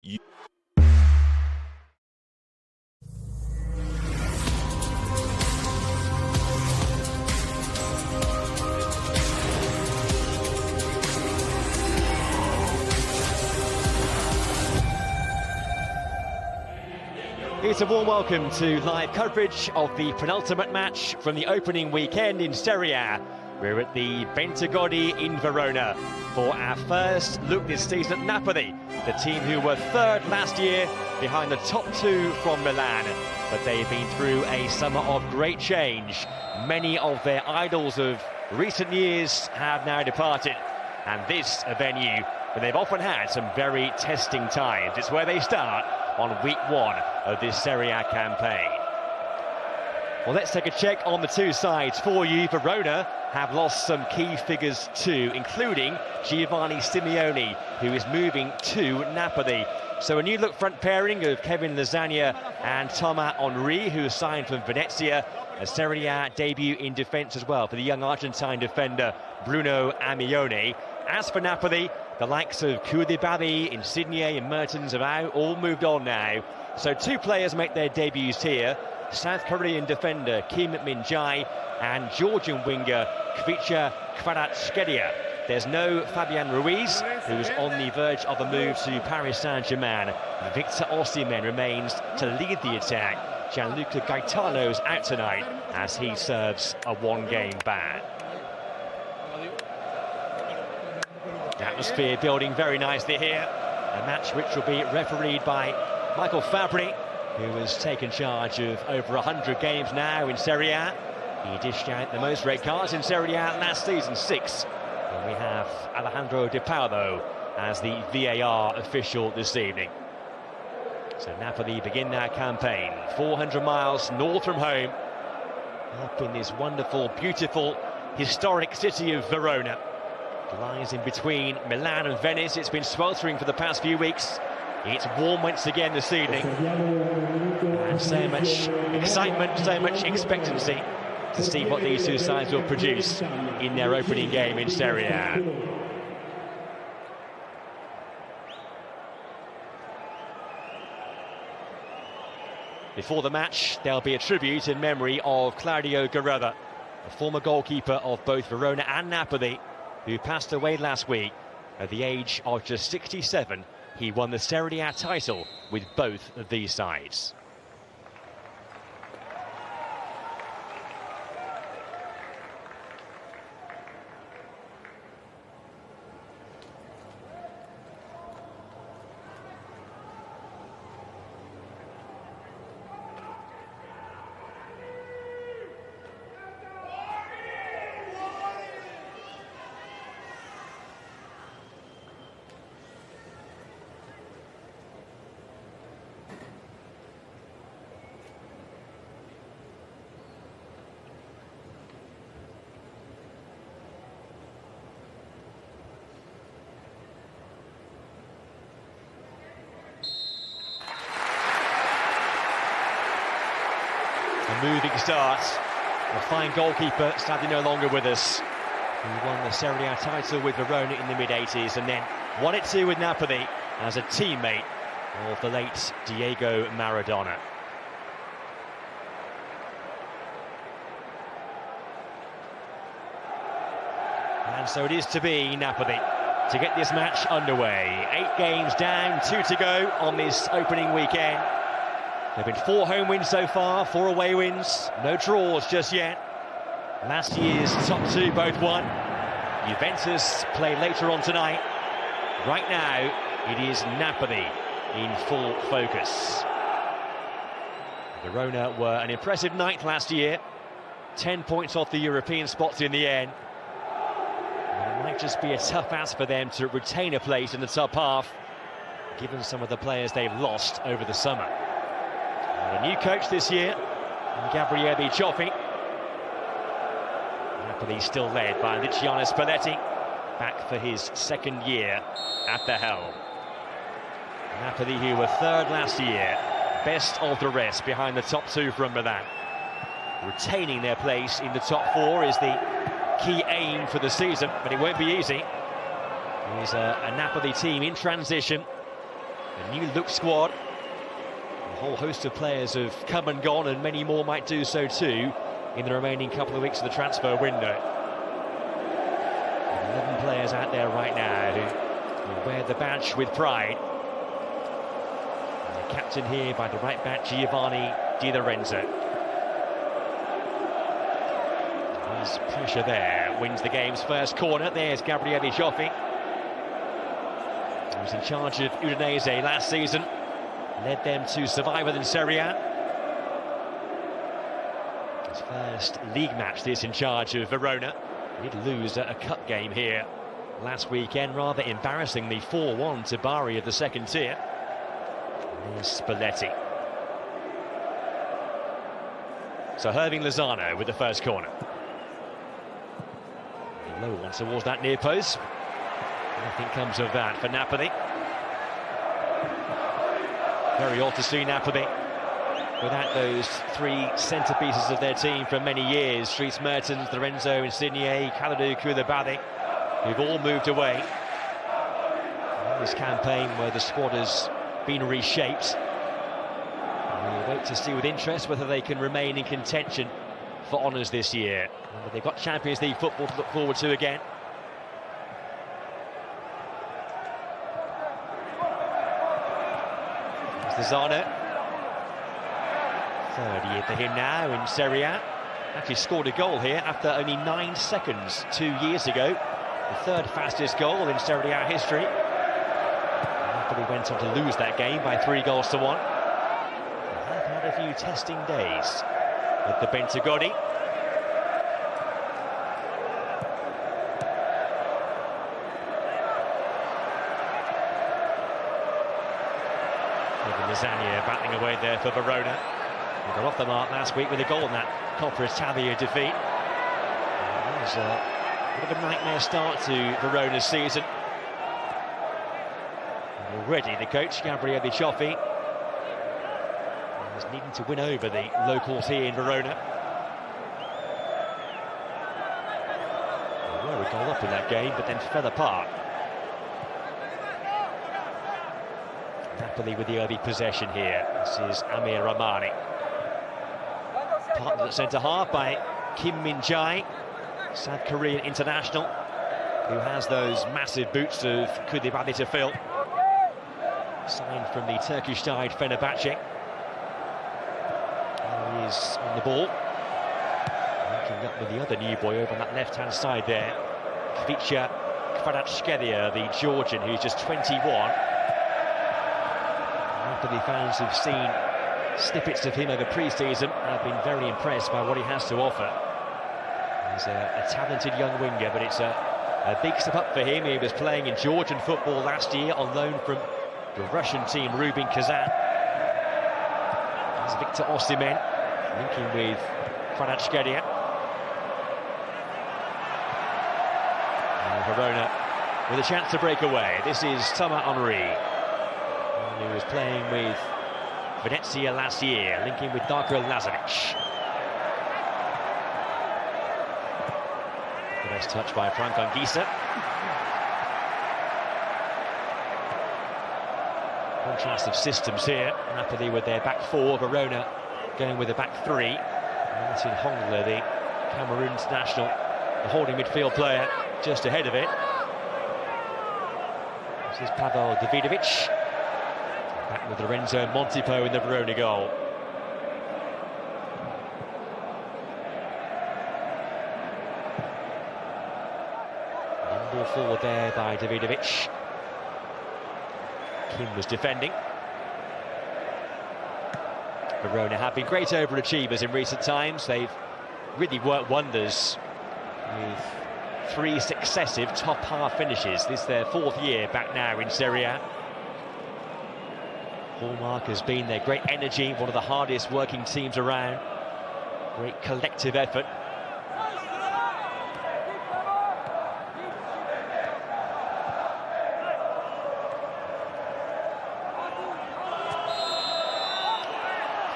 It's a warm welcome to live coverage of the penultimate match from the opening weekend in Serie A. We're at the Bentegodi in Verona for our first look this season at Napoli, the team who were third last year behind the top two from Milan. But they've been through a summer of great change. Many of their idols of recent years have now departed, and this a venue where they've often had some very testing times. It's where they start on week one of this Serie A campaign. Well, let's take a check on the two sides for you. Verona have lost some key figures too, including Giovanni Simeone, who is moving to Napoli. So a new look front pairing of Kevin Lasagna and Thomas Henry, who signed from Venezia. A Serie A debut in defence as well for the young Argentine defender Bruno Amione. As for Napoli, the likes of Koulibaly, Insigne and Mertens have all moved on now. So two players make their debuts here. South Korean defender Kim Min-jae and Georgian winger Kvicha Kvaratskhelia. There's no Fabian Ruiz, who's on the verge of a move to Paris Saint-Germain. Victor Osimhen remains to lead the attack. Gianluca Gaetano's out tonight as he serves a one-game ban. The atmosphere building very nicely here. A match which will be refereed by Michael Fabri, who has taken charge of over 100 games now in Serie A. He dished out the most red cards in Serie A last season, 6. And we have Alejandro Di Paolo as the VAR official this evening. So Napoli begin their campaign 400 miles north from home, up in this wonderful, beautiful, historic city of Verona. It lies in between Milan and Venice. It's been sweltering for the past few weeks. It's warm once again this evening. And so much excitement, so much expectancy to see what these two sides will produce in their opening game in Serie A. Before the match, there'll be a tribute in memory of Claudio Guerrera, a former goalkeeper of both Verona and Napoli, who passed away last week at the age of just 67. He won the Serie A title with both of these sides. A moving start. A fine goalkeeper, sadly no longer with us, who won the Serie A title with Verona in the mid-80s and then won it too with Napoli as a teammate of the late Diego Maradona. And so it is to be Napoli to get this match underway. 8 games down, 2 to go on this opening weekend. There have been 4 home wins so far, 4 away wins, no draws just yet. Last year's top 2 both won. Juventus play later on tonight. Right now, it is Napoli in full focus. Verona were an impressive 9th last year, 10 points off the European spots in the end. And it might just be a tough ask for them to retain a place in the top half, given some of the players they've lost over the summer. And a new coach this year, Gabriele Cioffi. Napoli still led by Luciano Spalletti, back for his 2nd year at the helm. Napoli, who were 3rd last year, best of the rest behind the top 2 from Milan. Retaining their place in the top 4 is the key aim for the season, but it won't be easy. Here's a Napoli team in transition. A new look squad. A whole host of players have come and gone, and many more might do so too in the remaining couple of weeks of the transfer window. 11 players out there right now who will wear the badge with pride. And the captain here by the right back, Giovanni Di Lorenzo. There's pressure there, wins the game's first corner. There's Gabriele Cioffi. He was in charge of Udinese last season, led them to survival in Serie A. His first league match this in charge of Verona. He did lose a cup game here last weekend, rather embarrassingly 4-1 to Bari of the second tier. There's Spalletti. So Hirving Lozano with the first corner. A low one towards that near post. Nothing comes of that for Napoli. Very odd to see Napoli without those three centre-pieces of their team for many years. Dries Mertens, Lorenzo Insigne, Kalidou Koulibaly, who've all moved away. In this campaign where the squad has been reshaped. We'll wait to see with interest whether they can remain in contention for honours this year. But they've got Champions League football to look forward to again. Lozano, third year for him now in Serie A. Actually scored a goal here after only 9 seconds 2 years ago. The third fastest goal in Serie A history. Napoli went on to lose that game by 3 goals to 1. They've had a few testing days with the Bentagodi. Lasagna battling away there for Verona. He got off the mark last week with a goal in that Coppa Italia defeat. It was a bit of a nightmare start to Verona's season. And already the coach, Gabriele Cioffi, is needing to win over the locals here in Verona. They were a goal up in that game, but then fell apart. Napoli with the early possession here. This is Amir Rahmani. Partnered at centre-half by Kim Min-jae, South Korean international, who has those massive boots of Koulibaly to fill. Signed from the Turkish side Fenerbahce. There he is on the ball. Linking up with the other new boy over on that left-hand side there. Kvicha Kvaratskhelia, the Georgian, who's just 21. Napoli fans who've seen snippets of him over pre-season have been very impressed by what he has to offer. He's a talented young winger, but it's a big step up for him. He was playing in Georgian football last year on loan from the Russian team Rubin Kazan. There's Victor Osimhen linking with Kvaratskhelia. Verona with a chance to break away. This is Thomas Henry, who was playing with Venezia last year, linking with Darko Lazovic. The best touch by Frank Anguissa. Contrast of systems here. Napoli with their back four, Verona going with a back three. Martin Hongler, the Cameroon international, the holding midfield player, just ahead of it. This is Pavel Davidovic. Back with Lorenzo Montipo in the Verona goal. Ball forward there by Davidovic. Kim was defending. Verona have been great overachievers in recent times. They've really worked wonders with 3 successive top half finishes. This is their 4th year back now in Serie A. Hallmark has been their great energy, one of the hardest working teams around. Great collective effort.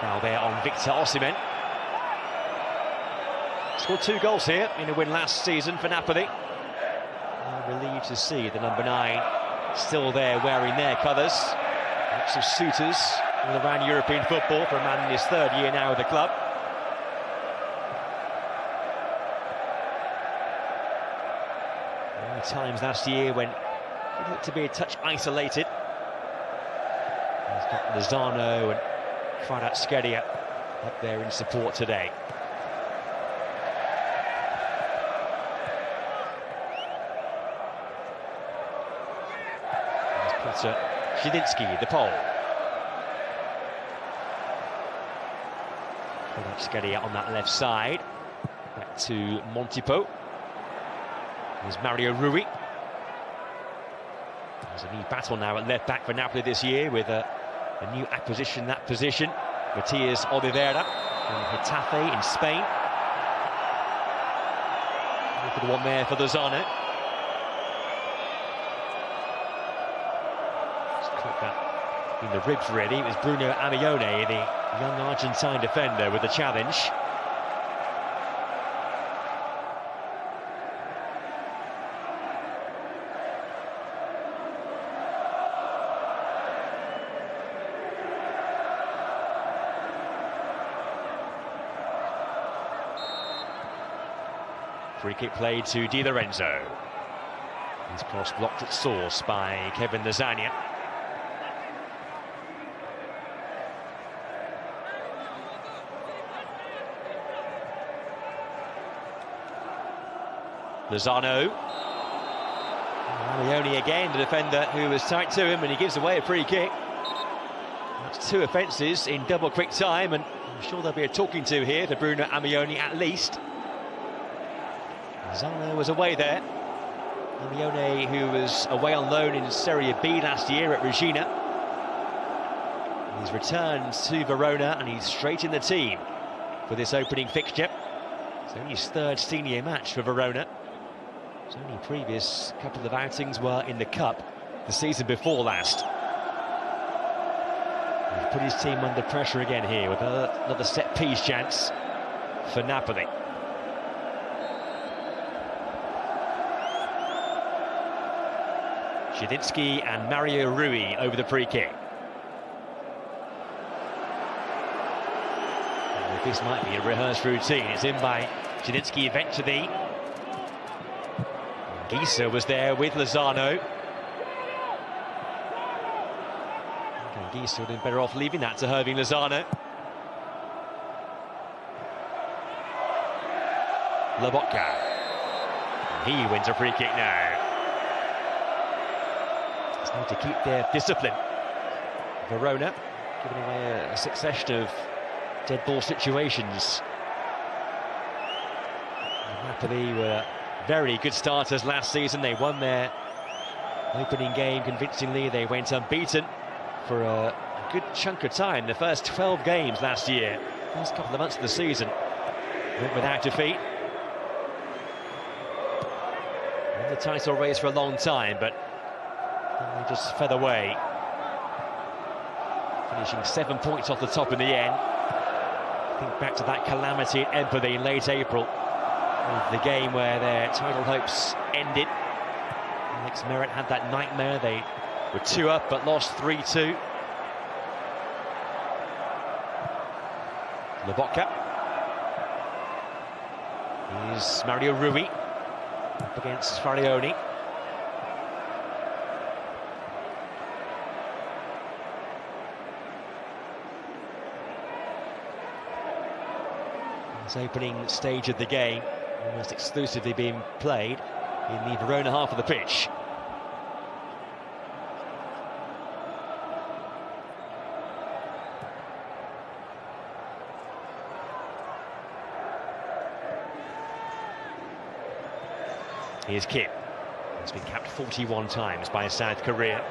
Foul there on Victor Osimhen. Scored 2 goals here in a win last season for Napoli. I'm relieved to see the number 9 still there wearing their colours. Lots of suitors all around European football for a man in his third year now with the club. There were times last year when he looked to be a touch isolated. He's got Lozano and Kvaratskhelia up there in support today. Zielinski, the pole. Kvaratskhelia on that left side. Back to Montipo. There's Mario Rui. There's a new battle now at left back for Napoli this year with a new acquisition in that position. Matias Oliveira from Getafe in Spain. Look at the one there for Lozano. In the ribs, really. It was Bruno Amione, the young Argentine defender, with the challenge. Free kick played to Di Lorenzo. He's cross blocked at source by Kevin Lasagna. Lozano. Marioni again, the defender who was tight to him, and he gives away a free kick. That's two offences in double quick time, and I'm sure there'll be a talking to here for Bruno Amioni at least. Lozano was away there. Amione, who was away on loan in Serie B last year at Regina. He's returned to Verona, and he's straight in the team for this opening fixture. It's only his third senior match for Verona. His only previous couple of outings were in the Cup the season before last. He's put his team under pressure again here with another set-piece chance for Napoli. Zielinski and Mario Rui over the free kick. And this might be a rehearsed routine. It's in by Zielinski eventually. Gisa was there with Lozano. Gisa would have been better off leaving that to Hirving Lozano. Lobotka. He wins a free kick now. Just need to keep their discipline. Verona giving away a succession of dead ball situations. Napoli were very good starters last season. They won their opening game convincingly. They went unbeaten for a good chunk of time. The first 12 games last year, first couple of months of the season, went without defeat. In the title race for a long time, but they just fell away, finishing 7 points off the top in the end. Think back to that calamity at Empoli in late April, the game where their title hopes ended. Alex Merritt had that nightmare. They were 2 up but lost 3-2. Lobotka. Here's Mario Rui up against Farioni. This opening stage of the game almost exclusively being played in the Verona half of the pitch. Here's Kim. He's been capped 41 times by South Korea.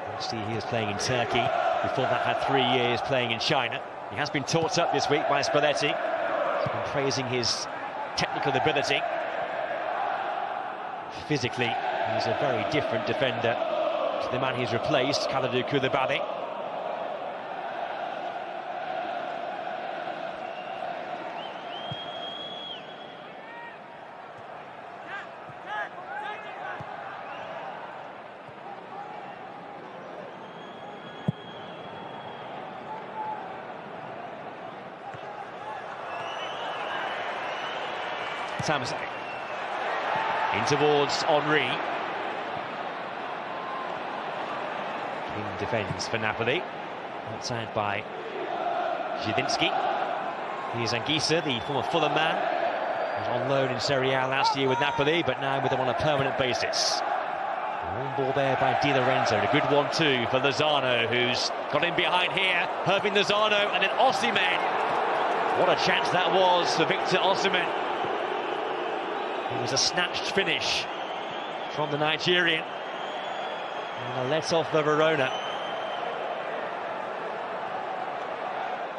Obviously he was playing in Turkey. Before that had 3 years playing in China. He has been taught up this week by Spalletti. He's been praising his technical ability. Physically, he's a very different defender to the man he's replaced, Kalidou Koulibaly. Tamse. In towards Henry. In defence for Napoli. Outside by Zielinski. Here's Anguissa, the former Fulham man. He was on loan in Serie A last year with Napoli, but now with them on a permanent basis. On ball there by Di Lorenzo. A good 1-2 for Lozano, who's got in behind here. Hirving Lozano, and then Osimhen. What a chance that was for Victor Osimhen. It was a snatched finish from the Nigerian. And a let off the Verona.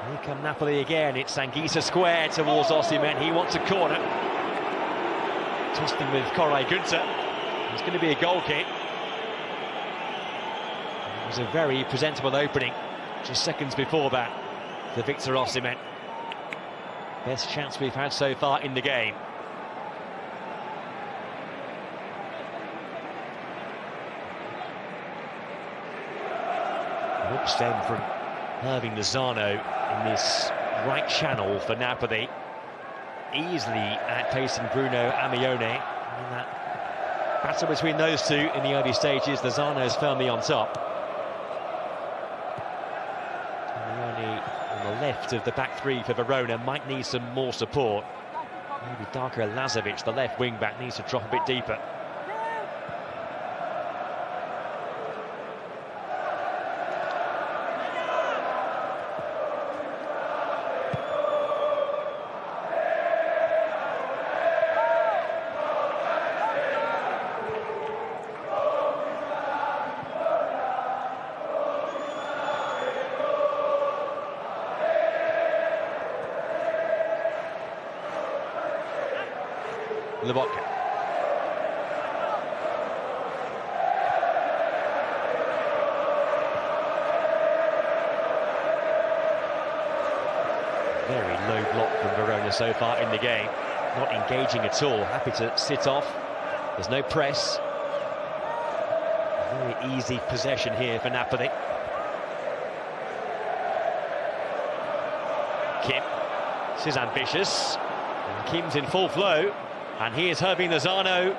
Here come Napoli again. It's Anguissa square towards Osimhen. He wants a corner. Twisting with Koray Günther. It's going to be a goal kick. It was a very presentable opening just seconds before that for Victor Osimhen. Best chance we've had so far in the game. Good stem from Hirving Lozano in this right channel for Napoli, easily outpacing Bruno Amione. And that battle between those two in the early stages, Lozano is firmly on top. Amione on the left of the back three for Verona might need some more support. Maybe Darko Lazovic, the left wing back, needs to drop a bit deeper. Lobotka. Very low block from Verona so far in the game. Not engaging at all. Happy to sit off. There's no press. Very easy possession here for Napoli. Kim. This is ambitious. And Kim's in full flow. And here's Hirving Lozano.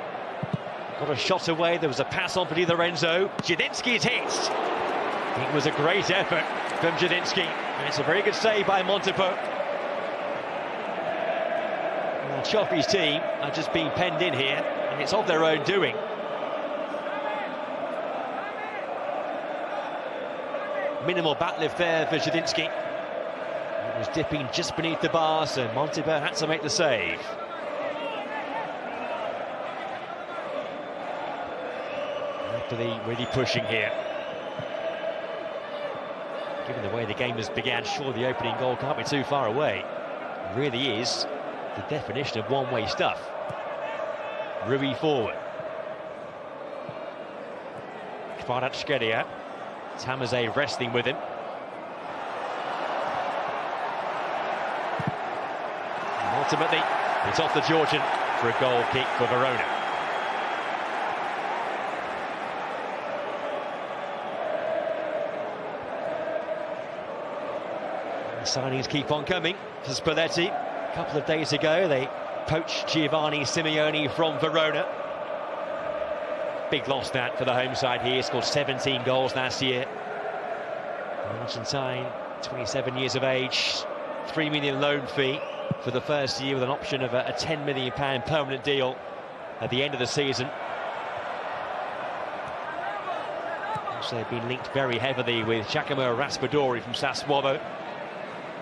Got a shot away. There was a pass on for Di Lorenzo. Zielinski's hit. It was a great effort from Zielinski. And it's a very good save by Montipò. Well, Choppy's team are just being penned in here, and it's of their own doing. Minimal bat lift there for Zielinski. It was dipping just beneath the bar, so Montipò had to make the save. Napoli really pushing here. Given the way the game has began, sure the opening goal can't be too far away. It really is the definition of one-way stuff. Rui forward. Kvaratskhelia. Tamse wrestling with him. And ultimately, it's off the Georgian for a goal kick for Verona. The signings keep on coming for Spalletti. A couple of days ago, they poached Giovanni Simeone from Verona. Big loss that for the home side here. Scored 17 goals last year. Argentine, 27 years of age, £3 million loan fee for the first year with an option of a £10 million permanent deal at the end of the season. Also, they've been linked very heavily with Giacomo Raspadori from Sassuolo,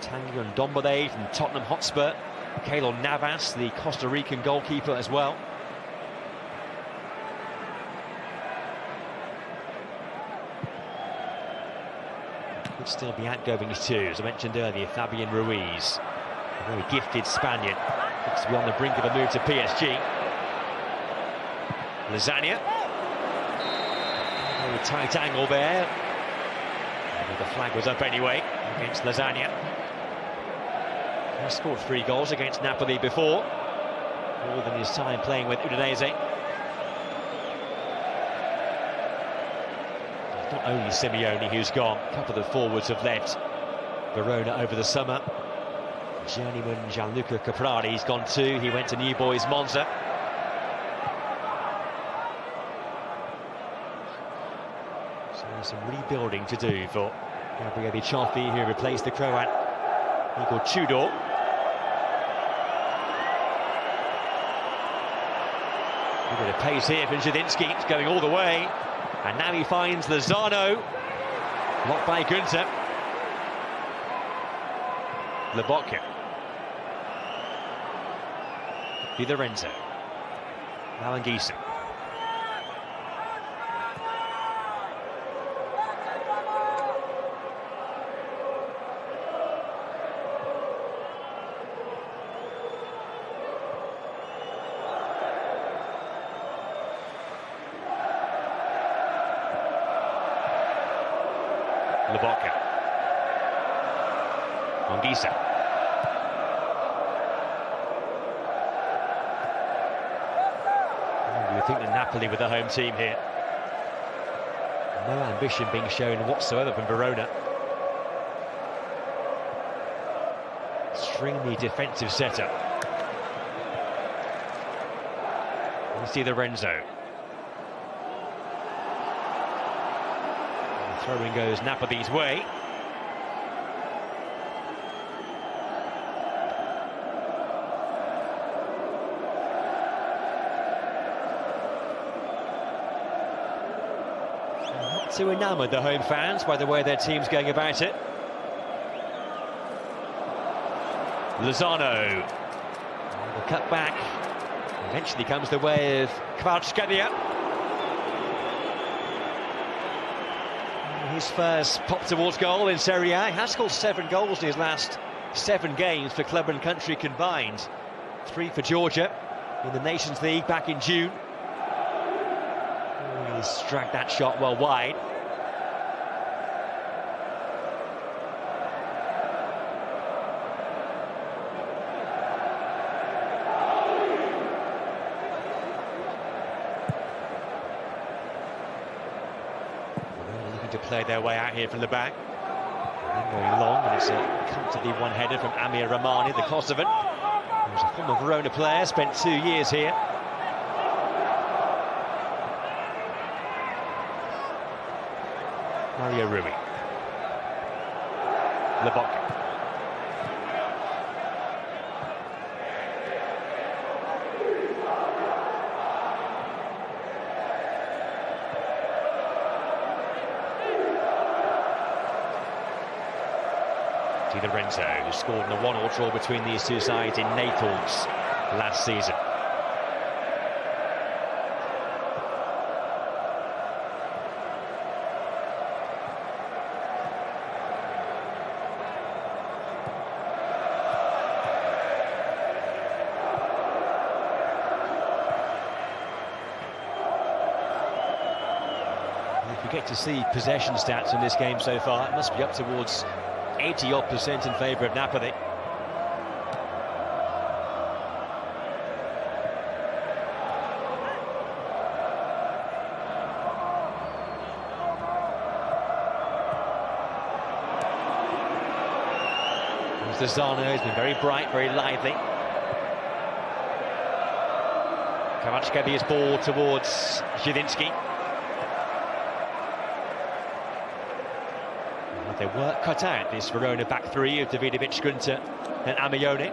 Tanguy Ndombele from Tottenham Hotspur, Keylor Navas, the Costa Rican goalkeeper as well. Could still be outgoings too, as I mentioned earlier. Fabian Ruiz, a very gifted Spaniard, looks to be on the brink of a move to PSG. Lasagna, very tight angle there. Maybe the flag was up anyway against Lasagna. He scored 3 goals against Napoli before, more than his time playing with Udinese. Not only Simeone who's gone, a couple of forwards have left Verona over the summer. Journeyman Gianluca Caprari's gone too. He went to New Boys Monza. So there's some rebuilding to do for Gabriele Cioffi, who replaced the Croat Igor Tudor. A bit of pace here from Zielinski. It's going all the way. And now he finds Lozano. Blocked by Günther. Lobotka. Di Lorenzo. Malangisa. Lobotka. Mongisa. You think that Napoli with the home team here. No ambition being shown whatsoever from Verona. Extremely defensive setup. You see Lorenzo. Throwing goes Napoli's way. Not too enamoured, the home fans, by the way their team's going about it. Lozano. The cut back. Eventually comes the way of Kvaratskhelia. His first pop towards goal in Serie A. He has scored 7 goals in his last 7 games for club and country combined. 3 for Georgia in the Nations League back in June. He's dragged that shot well wide. To play their way out here from the back. Going long, and it's a comfortably one-header from Amir Rahmani, the Kosovan. He was a former Verona player, spent 2 years here. Mario Rui. Lobotka. Di Lorenzo, who scored in a 1-1 draw between these two sides in Naples last season. If we get to see possession stats in this game so far, it must be up towards 80% in favour of Napoli. Lozano has been very bright, very lively. Kvaratskhelia ball towards Zielinski. Their work cut out, this Verona back three of Davidovic, Günther and Amione.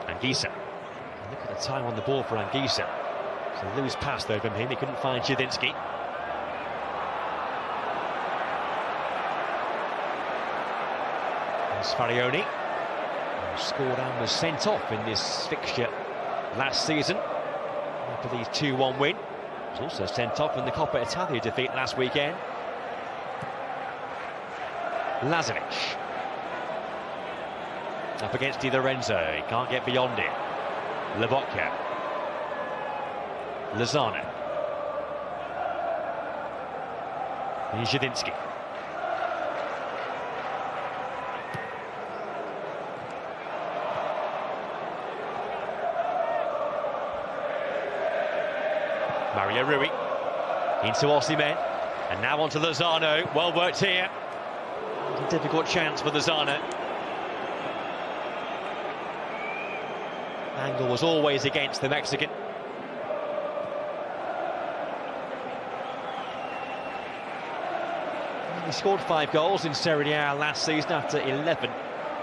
Anguissa. Look at the time on the ball for Anguissa. It's a loose pass though from him, he couldn't find Zielinski. There's Farioni, who scored and was sent off in this fixture last season. Napoli's 2-1 win. He was also sent off in the Coppa Italia defeat last weekend. Lazovic. Up against Di Lorenzo, he can't get beyond it. Lobotka. Lozano. Zielinski. Mario Rui into Osimhen, and now onto Lozano. Well worked here. A difficult chance for Lozano. Angle was always against the Mexican. He scored 5 goals in Serie A last season after 11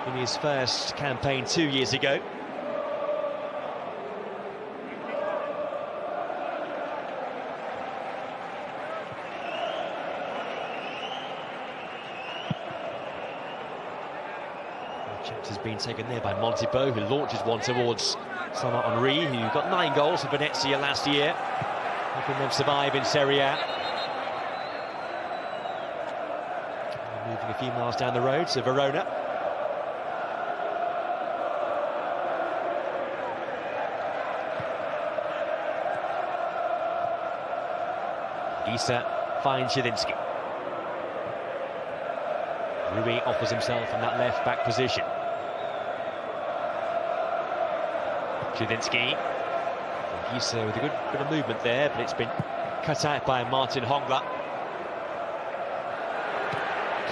in his first campaign 2 years ago. Chance has been taken there by Montipo, who launches one towards Thomas Henry, who got 9 goals for Venezia last year, helping them survive in Serie A. Moving a few miles down the road to Verona. Issa finds Zielinski. Rui offers himself in that left-back position. Zielinski. Issa with a good bit of movement there, but it's been cut out by Martin Hongla.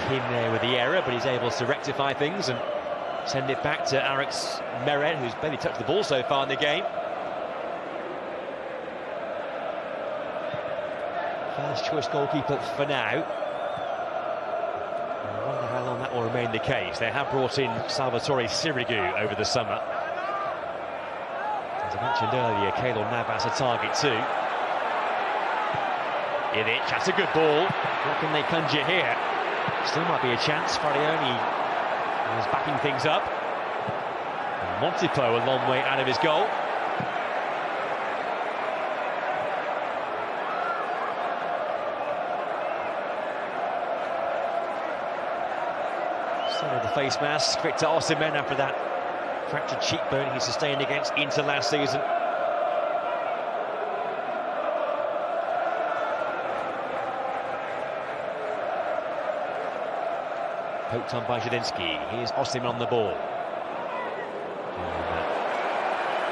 Kim there with the error, but he's able to rectify things and send it back to Alex Meren, who's barely touched the ball so far in the game. First choice goalkeeper for now. I wonder how long that will remain the case. They have brought in Salvatore Sirigu over the summer. As I mentioned earlier, Keylor Navas a target too. Ilic, that's a good ball. What can they conjure here? Still might be a chance. Farioni is backing things up. And Montipo a long way out of his goal. The face mask, Victor Osimhen, after that fractured cheekbone he sustained against Inter last season. Poked on by Zielinski. Here's Osimhen on the ball.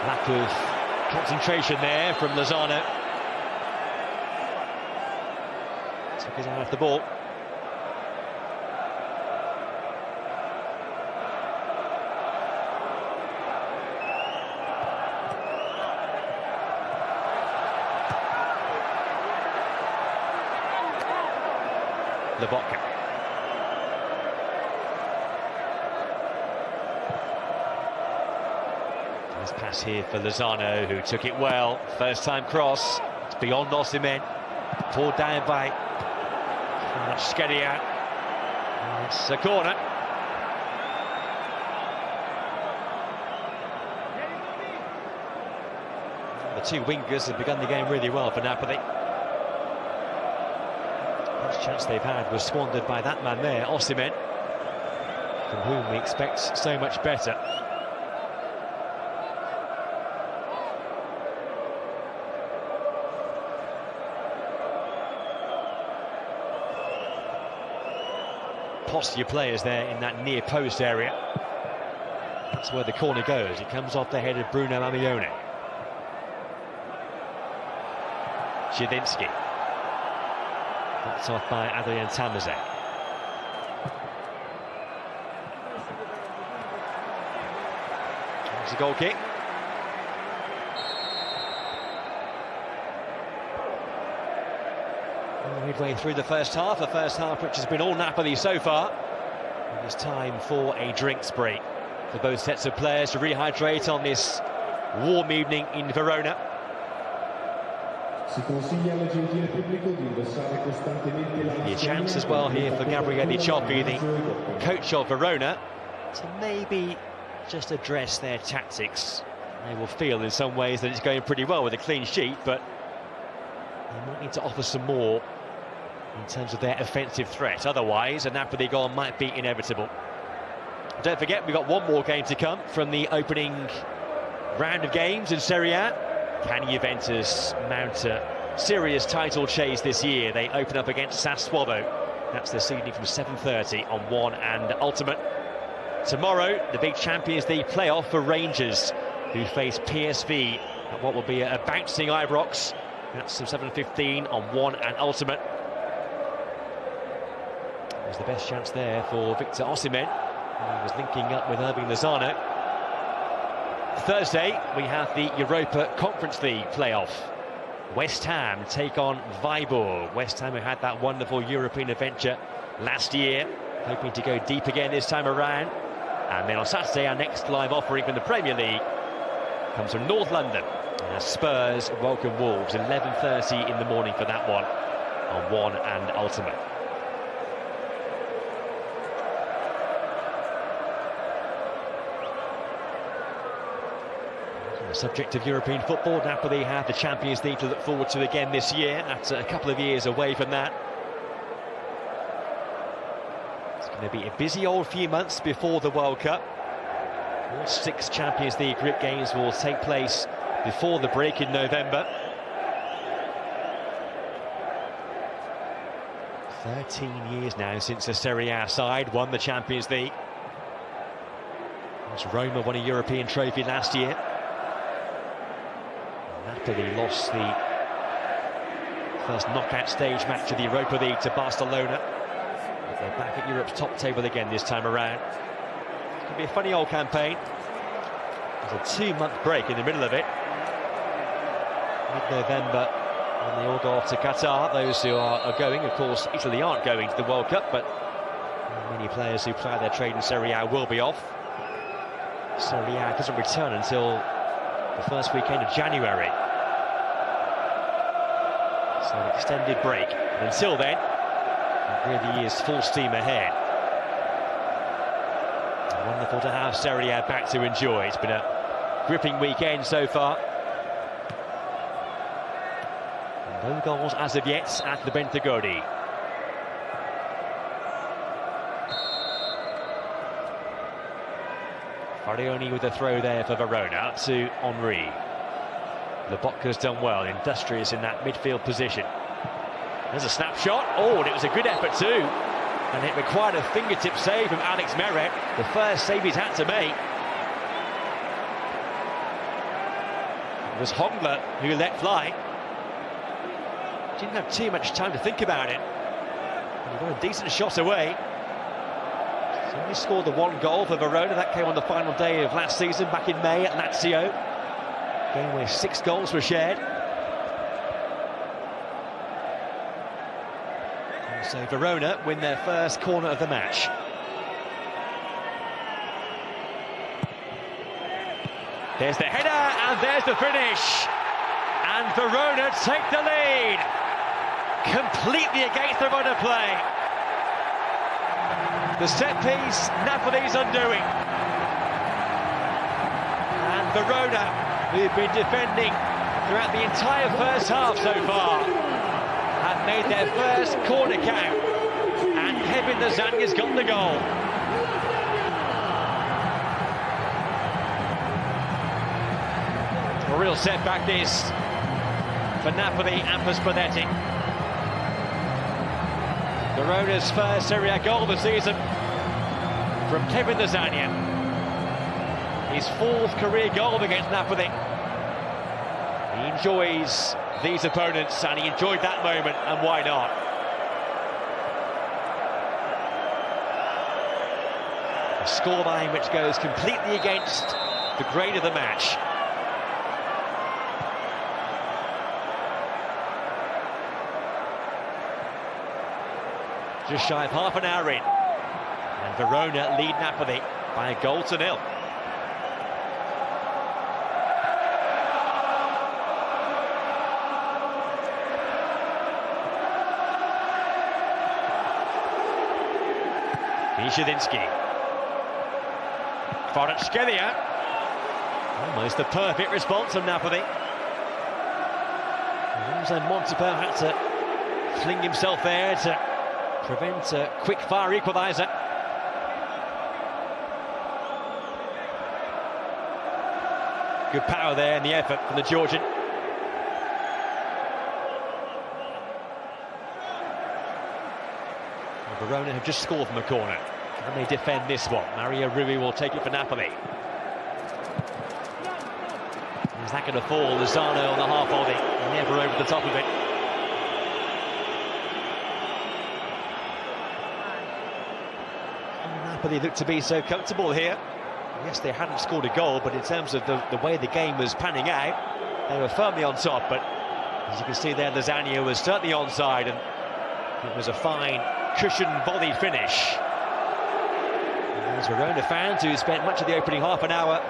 Lack of concentration there from Lozano. Took his eye off the ball. Lobotka. Nice pass here for Lozano, who took it well. First time cross. It's beyond Osimhen. Pulled down by Skedia. It's a corner. The two wingers have begun the game really well for Napoli. Chance they've had was squandered by that man there, Osimhen, from whom we expect so much better. Posture players there in that near post area. That's where the corner goes. It comes off the head of Bruno Amione. Zielinski. That's off by Adrien Tamazet. It's a goal kick. Midway through the first half which has been all Napoli so far. And it's time for a drinks break for both sets of players to rehydrate on this warm evening in Verona. A chance as well here for Gabriele Cioffi, the coach of Verona, to maybe just address their tactics. They will feel in some ways that it's going pretty well with a clean sheet, but they might need to offer some more in terms of their offensive threat. Otherwise, a Napoli goal might be inevitable. Don't forget, we've got one more game to come from the opening round of games in Serie A. Can Juventus mount a serious title chase this year? They open up against Sassuolo That's this evening from 7:30 on One and Ultimate. Tomorrow, the big Champions League playoff for Rangers, who face PSV at what will be a bouncing Ibrox. That's from 7:15 on One and Ultimate. There's the best chance there for Victor Osimhen. He was linking up with Irving Lozano. Thursday, we have the Europa Conference League playoff. West Ham take on Viborg. West Ham, who had that wonderful European adventure last year, hoping to go deep again this time around. And then on Saturday, our next live offering from the Premier League comes from North London. As Spurs welcome Wolves, 11:30 in the morning for that one on One and Ultimate. The subject of European football, Napoli have the Champions League to look forward to again this year, after a couple of years away from that. It's going to be a busy old few months before the World Cup. All 6 Champions League group games will take place before the break in November. 13 years now since the Serie A side won the Champions League. Roma won a European trophy last year. Napoli lost the first knockout stage match of the Europa League to Barcelona. But they're back at Europe's top table again this time around. It's going to be a funny old campaign. There's a 2-month break in the middle of it. Mid-November, when they all go off to Qatar. Those who are going, of course, Italy aren't going to the World Cup, but many players who ply their trade in Serie A will be off. Serie A doesn't return until the first weekend of January. So an extended break. And until then, it really is full steam ahead. Wonderful to have Serie A back to enjoy. It's been a gripping weekend so far. And no goals as of yet at the Bentagodi. Farioni with a throw there for Verona, up to Henry. Lobotka's done well, industrious in that midfield position. There's a snapshot. Oh, and it was a good effort too. And it required a fingertip save from Alex Meret, the first save he's had to make. It was Hongler who let fly. Didn't have too much time to think about it. And he got a decent shot away. So he scored the 1 goal for Verona. That came on the final day of last season, back in May at Lazio. Game where 6 goals were shared. And so Verona win their first corner of the match. There's the header, and there's the finish. And Verona take the lead. Completely against the run of play. The set piece, Napoli's undoing. And Verona, who've been defending throughout the entire first half so far, have made their first corner count. And Kevin Lasagna's got the goal. A real setback this for Napoli and for Spalletti. Verona's first Serie A goal of the season from Kevin Lasagna. His 4th career goal against Napoli. He enjoys these opponents, and he enjoyed that moment, and why not? A scoreline which goes completely against the grain of the match. Just shy of half an hour in, and Verona lead Napoli by 1-0. Niszczynski. Kvaratskhelia. Almost the perfect response from Napoli. And Montipel had to fling himself there to prevent a quick-fire equaliser. Good power there in the effort from the Georgian. Verona have just scored from a corner. Can they defend this one? Mario Rui will take it for Napoli. Is that going to fall? Lozano on the half volley, never over the top of it. Napoli looked to be so comfortable here. Yes, they hadn't scored a goal, but in terms of the way the game was panning out, they were firmly on top. But as you can see there, Lasagna was certainly onside, and it was a fine cushioned volley finish. And there's Verona fans who spent much of the opening half an hour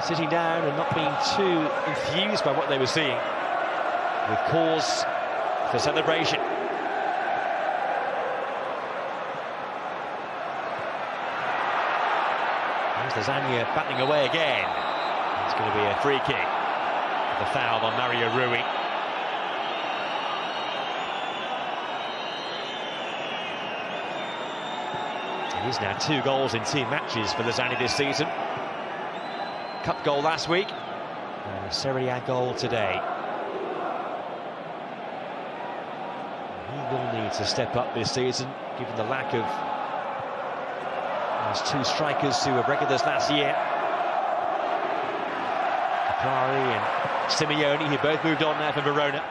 sitting down and not being too enthused by what they were seeing, with cause for celebration. There's Lasagna battling away again. It's going to be a free kick. The foul on Mario Rui. It is now 2 goals in 2 matches for Lasagna this season. Cup goal last week, and a Serie A goal today. He will need to step up this season, given the lack of those 2 strikers who were regulars last year. Caprari and Simeone, who both moved on now from Verona.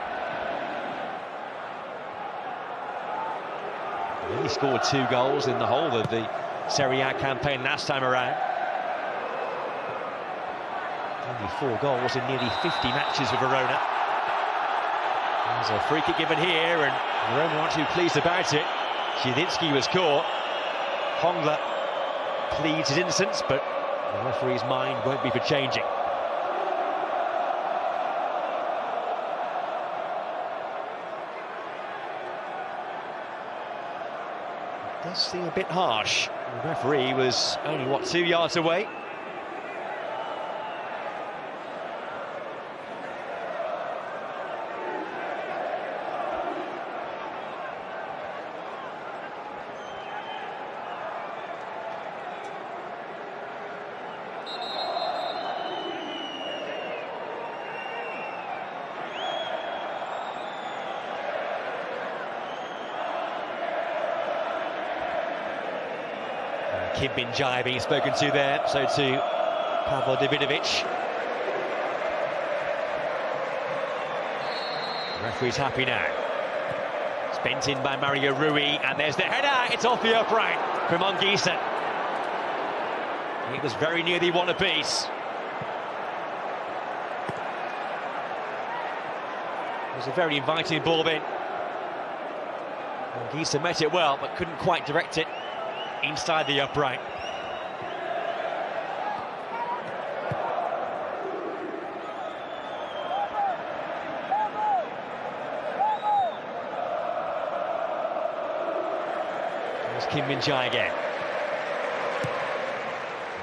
He only scored 2 goals in the whole of the Serie A campaign last time around. Only 4 goals in nearly 50 matches for Verona. There's a free kick given here, and Verona aren't too pleased about it. Zielinski was caught. Hongler pleads his innocence, but the referee's mind won't be for changing. It does seem a bit harsh. The referee was only, what, 2 yards away? Kim Min-jae being spoken to there, so to Pavel Davidovic. The referee's happy now. It's bent in by Mario Rui, and there's the header. It's off the upright from Anguissa. It was very nearly one apiece. It was a very inviting ball then. Anguissa met it well, but couldn't quite direct it inside the upright. There's Kim Min-jae again.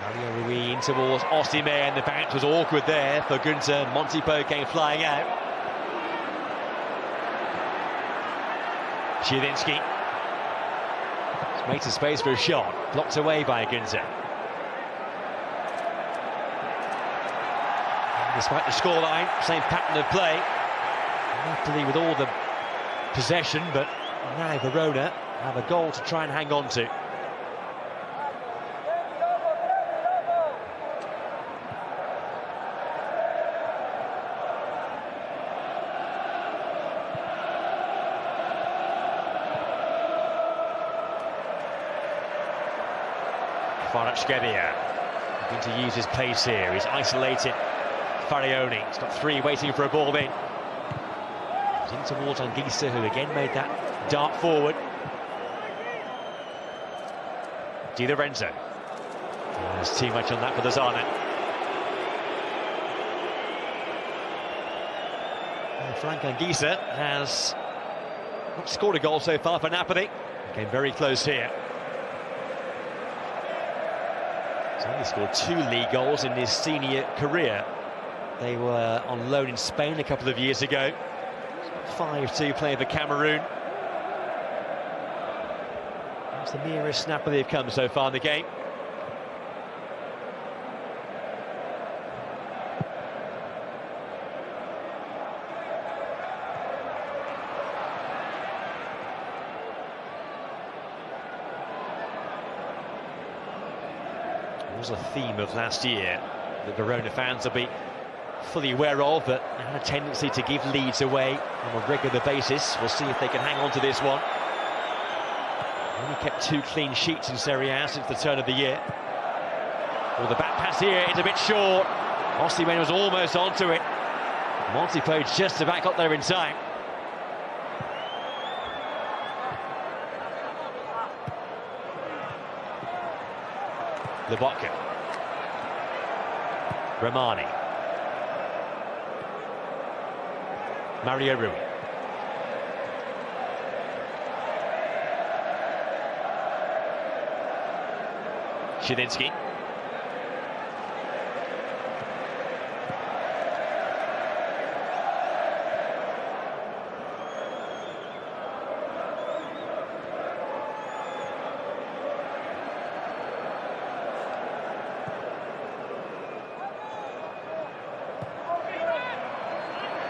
Mario Rui in towards Osimhen. The bounce was awkward there for Günther. Montipo came flying out. Zielinski made some space for a shot, blocked away by Günther. Despite the scoreline, same pattern of play. Napoli with all the possession, but now Verona have a goal to try and hang on to. Kvaratskhelia looking to use his pace here. He's isolated Farioni. He's got 3 waiting for a ball in. He's in towards Anguissa, who again made that dart forward. Di Lorenzo. There's too much on that for Lozano. Frank Anguissa has not scored a goal so far for Napoli. Came very close here. He's only scored 2 league goals in his senior career. They were on loan in Spain a couple of years ago. 5-2 playing for Cameroon. That's the nearest Napoli have come so far in the game. was a theme of last year that Verona fans will be fully aware of, but they had a tendency to give leads away on a regular basis. We'll see if they can hang on to this one. Only kept 2 clean sheets in Serie A since the turn of the year. Well, the back pass here is a bit short. Osimhen was almost onto it. Montipo just about got there in time. Lobotka. Romani. Mario Rui. Shedinsky.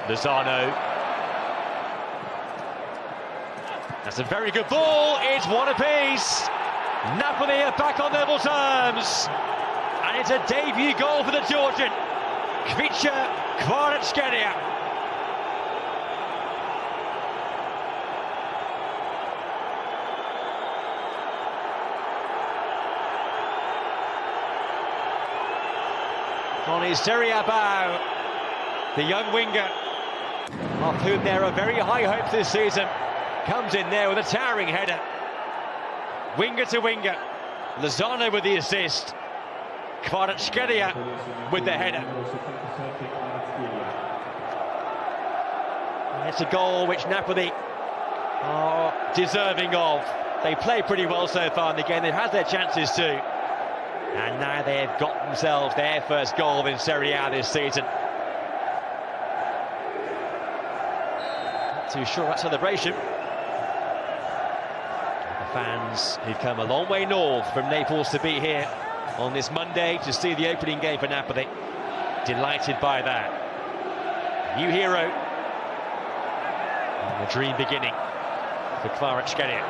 Lozano. That's a very good ball. It's one apiece. Napoli are back on level terms. And it's a debut goal for the Georgian. Kvicha Kvaratskhelia. On his Serie A bow, the young winger, of whom there are very high hopes this season, comes in there with a towering header. Winger to winger. Lozano with the assist. Kvaratskhelia with the header. And it's a goal which Napoli are deserving of. They play pretty well so far in the game. They've had their chances too. And now they've got themselves their first goal in Serie A this season. Not too sure about celebration. Fans who've come a long way north from Naples to be here on this Monday to see the opening game for Napoli. Delighted by that. New hero. And the dream beginning for Kvaratskhelia.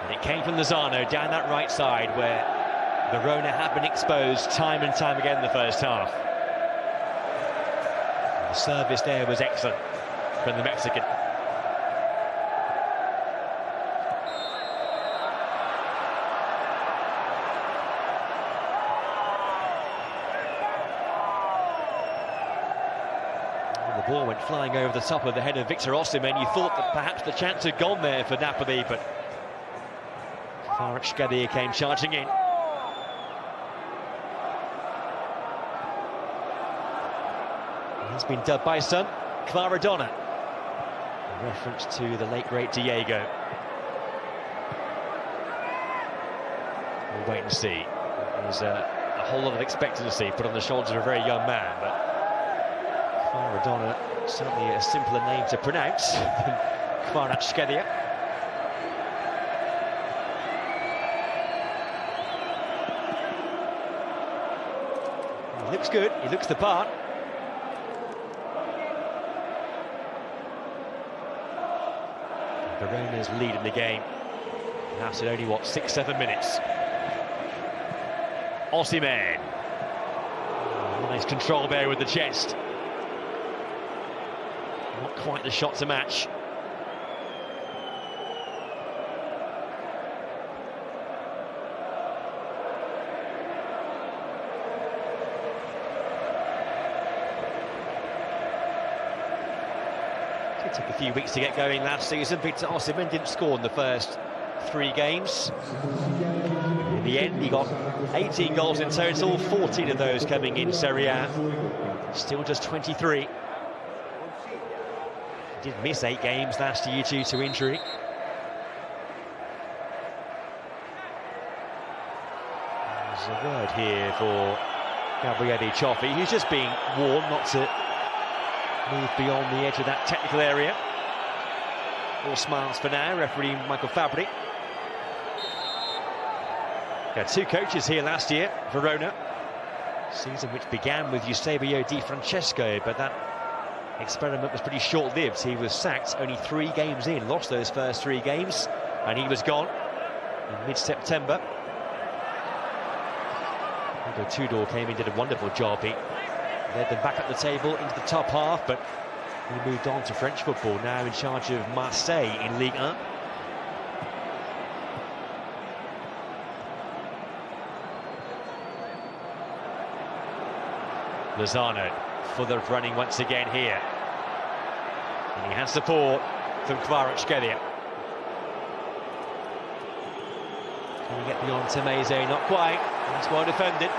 And it came from Lozano down that right side where Verona have been exposed time and time again in the first half. The service there was excellent from the Mexican. And the ball went flying over the top of the head of Victor Osimhen. You thought that perhaps the chance had gone there for Napoli, but Kvaratskhelia came charging in. Has been dubbed by some Claradonna, a reference to the late great Diego. We'll wait and see. There's a whole lot of expectancy put on the shoulders of a very young man, but Claradonna, certainly a simpler name to pronounce than Kvaratskhelia. He looks good, he looks the part. Verona's lead in the game. That's in only, what, 6-7 minutes. Osimhen. Oh, nice control there with the chest. Not quite the shot to match. It took a few weeks to get going last season. Victor Osimhen didn't score in the first 3 games. In the end, he got 18 goals in total, 14 of those coming in Serie A. Still just 23. He did miss 8 games last year due to injury. There's a word here for Gabriele Cioffi, who's just being warned not to move beyond the edge of that technical area. All smiles for now, referee Michael Fabbri. Had 2 coaches here last year, Verona. Season which began with Eusebio Di Francesco, but that experiment was pretty short-lived. He was sacked only 3 games in, lost those first 3 games. and he was gone in mid-September. Tudor came in, did a wonderful job. He led them back up the table into the top half, but he moved on to French football, now in charge of Marseille in Ligue 1. Lozano, full of running once again here. And he has support from Kvaratskhelia. Can he get beyond Temeze? Not quite. That's well defended.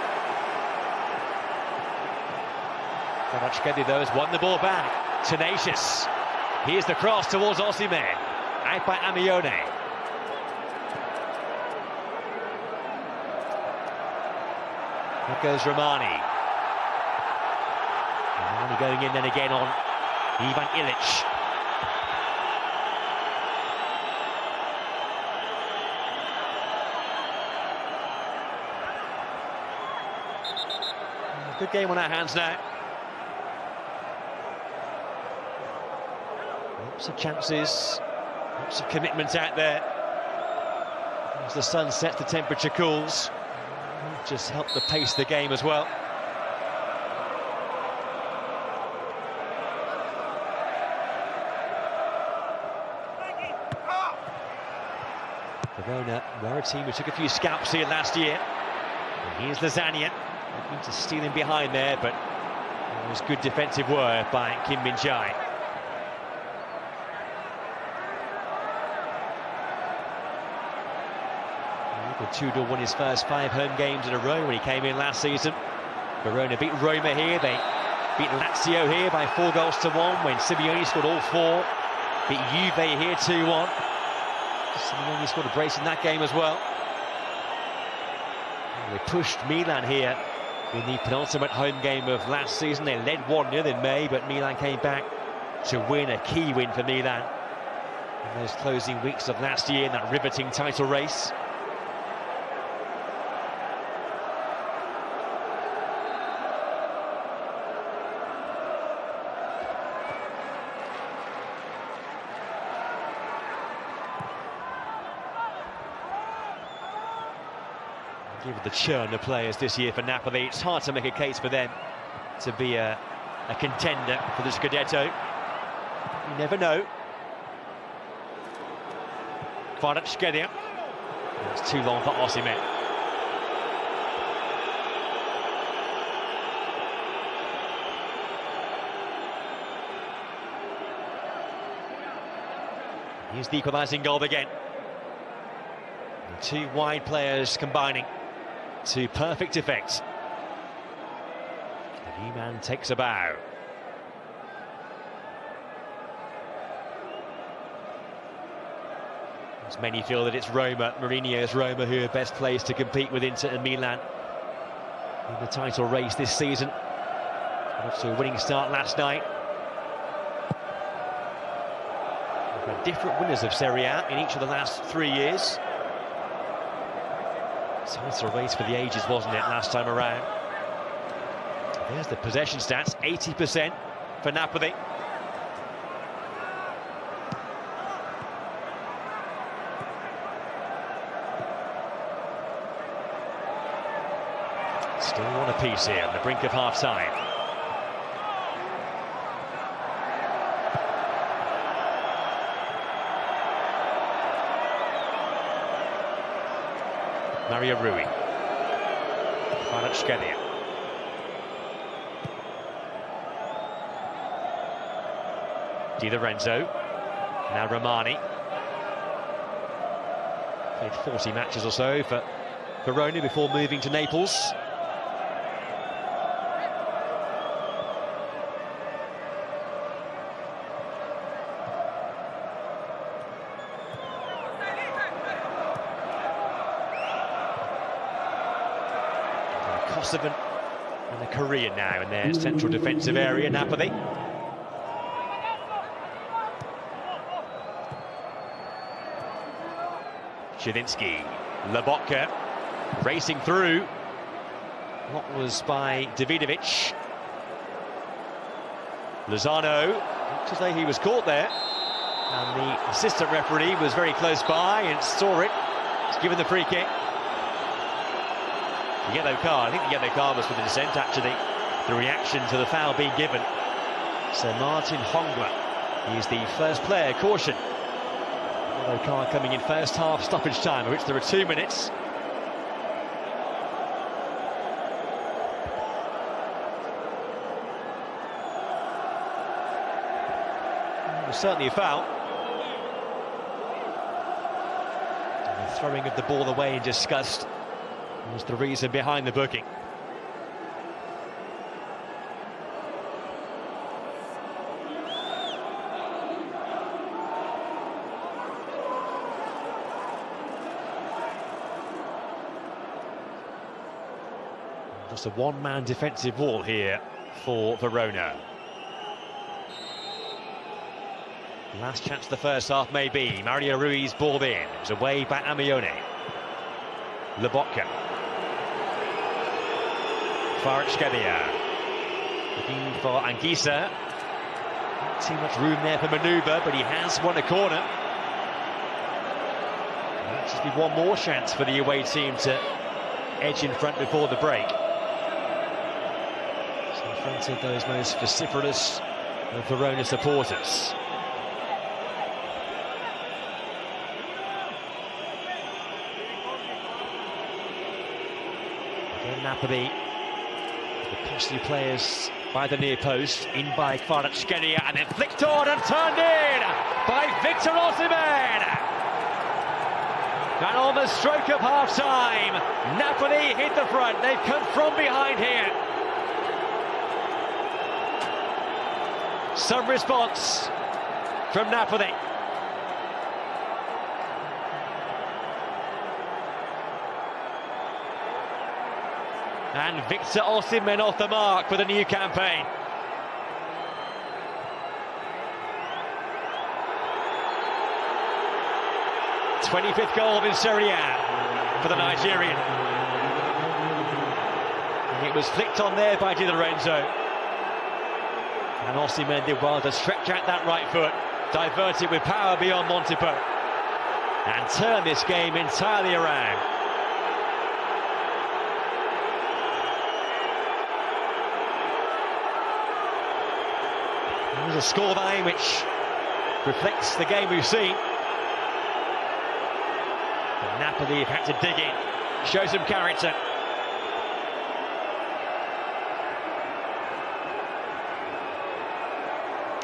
Kvaratskhelia, though, has won the ball back. Tenacious. Here's the cross towards Osimhen. Out by Amione. There goes Romani. Romani going in then again on Ivan Ilic. Good game on our hands now. Lots of chances, lots of commitment out there. As the sun sets, the temperature cools. Just help to pace the game as well. Verona were a team who took a few scalps here last year. And here's Lasagna, looking to steal him behind there, but it was good defensive work by Kim Min-jae. Tudor won his first 5 home games in a row when he came in last season. Verona beat Roma here, they beat Lazio here by 4-1 when Simeone scored all 4. Beat Juve here 2-1. Simeone scored a brace in that game as well. And they pushed Milan here in the penultimate home game of last season. They led 1-0 in May, but Milan came back to win, a key win for Milan in those closing weeks of last year in that riveting title race. Given the churn of players this year for Napoli, it's hard to make a case for them to be a contender for the Scudetto. You never know. Kvaratskhelia. It's too long for Osimhen. Here's the equalising goal again. And 2 wide players combining to perfect effect. The new man takes a bow. As many feel that it's Roma, Mourinho's Roma, who are best placed to compete with Inter and Milan in the title race this season. Off to a winning start last night. We've had different winners of Serie A in each of the last 3 years. Title race for the ages, wasn't it, last time around? There's the possession stats, 80% for Napoli. Still 1 apiece here on the brink of half-time. Mario Rui. Kvaratskhelia. Di Lorenzo. Now Romani. Played 40 matches or so for Verona before moving to Naples. Kosovan and a Korean now in their central defensive area, Napoli. Chidinski, Lobotka, racing through. What was by Davidovic. Lozano, looks as though he was caught there. And the assistant referee was very close by and saw it. He's given the free kick. The yellow card, I think the yellow card was for the dissent, actually. The reaction to the foul being given. So Martin Hongla is the first player caution. Yellow card coming in first half stoppage time, of which there are 2 minutes. It was certainly a foul. And the throwing of the ball away in disgust was the reason behind the booking. Just a one-man defensive wall here for Verona. Last chance of the first half, maybe. Mario Ruiz balled in. It was away by Amione. Lobotka. Kvaratskhelia. Looking for Anguissa. Not too much room there for manoeuvre, but he has won a corner. Might just be one more chance for the away team to edge in front before the break. So in front of those most vociferous of Verona supporters. Napoli, the costly players by the near post, in by Kvaratskhelia, and then flicked on and turned in by Victor Osimhen. And on the stroke of half-time, Napoli hit the front. They've come from behind here. Some response from Napoli. And Victor Osimhen off the mark for the new campaign. '25th goal in Serie A for the Nigerian. And it was flicked on there by Di Lorenzo. And Osimhen did well to stretch out that right foot, divert it with power beyond Montipo, and turn this game entirely around. There's a scoreline which reflects the game we've seen. But Napoli have had to dig in, show some character.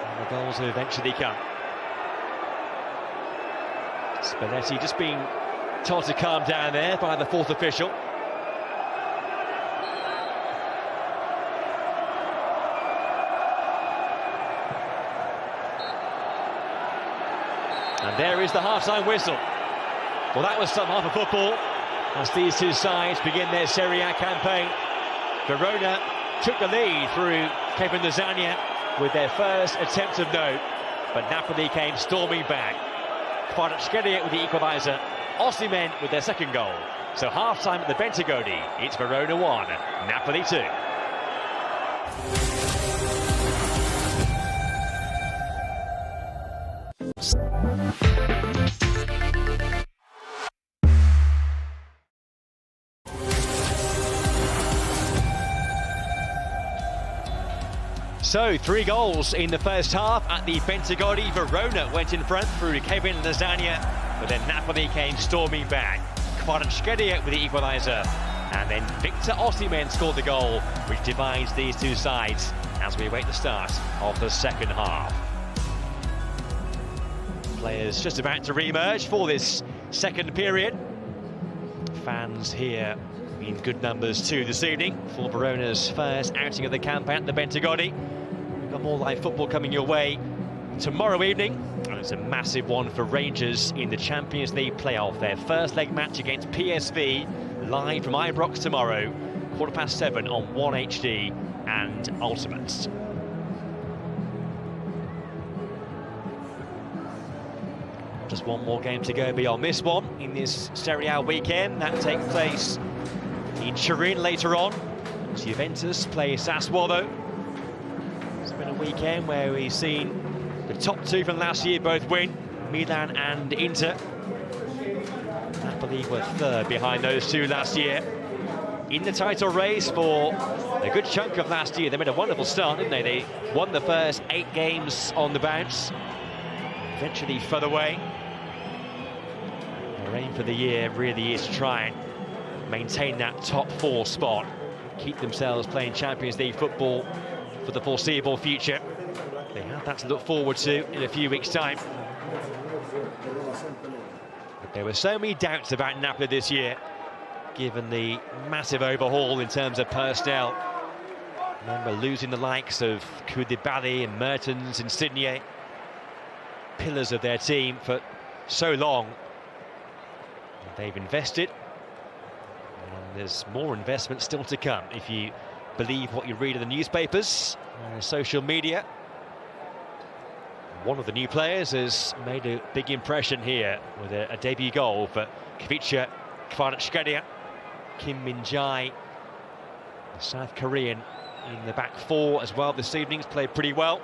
And the goals have eventually come. Spalletti just being told to calm down there by the fourth official. And there is the half-time whistle. Well, that was some half of football as these two sides begin their Serie A campaign. Verona took the lead through Lasagna with their first attempt of note, but Napoli came storming back. Kvaratskhelia with the equaliser, Osimhen with their second goal. So half-time at the Bentegodi, it's Verona 1, Napoli 2. So, 3 goals in the first half at the Bentegodi. Verona went in front through Lasagna, but then Napoli came storming back. Kvaratskhelia with the equaliser, and then Victor Osimhen scored the goal, which divides these two sides as we await the start of the second half. Players just about to re-emerge for this second period. Fans here in good numbers too this evening for Verona's first outing of the campaign at the Bentegodi. We've got more live football coming your way tomorrow evening, and it's a massive one for Rangers in the Champions League playoff. Their first leg match against PSV, live from Ibrox tomorrow, 7:15 on 1HD and Ultimate. Just one more game to go beyond this one in this Serie A weekend. That takes place in Turin later on. Juventus play Sassuolo. It's been a weekend where we've seen The top two from last year both win, Milan and Inter. Napoli were third behind those two last year. In the title race for a good chunk of last year. They made a wonderful start, didn't they? They won the first 8 games on the bounce, eventually fell away. Their aim for the year really is to try and maintain that top 4 spot, keep themselves playing Champions League football for the foreseeable future. They have that to look forward to in a few weeks' time. But there were so many doubts about Napoli this year, given the massive overhaul in terms of personnel. Remember losing the likes of Koulibaly and Mertens and Insigne, pillars of their team for so long. And they've invested, and there's more investment still to come, if you believe what you read in the newspapers and social media. One of the new players has made a big impression here with a debut goal for Kvicha Kvaratskhelia. Kim Min-jae, the South Korean, in the back 4 as well this evening, has played pretty well.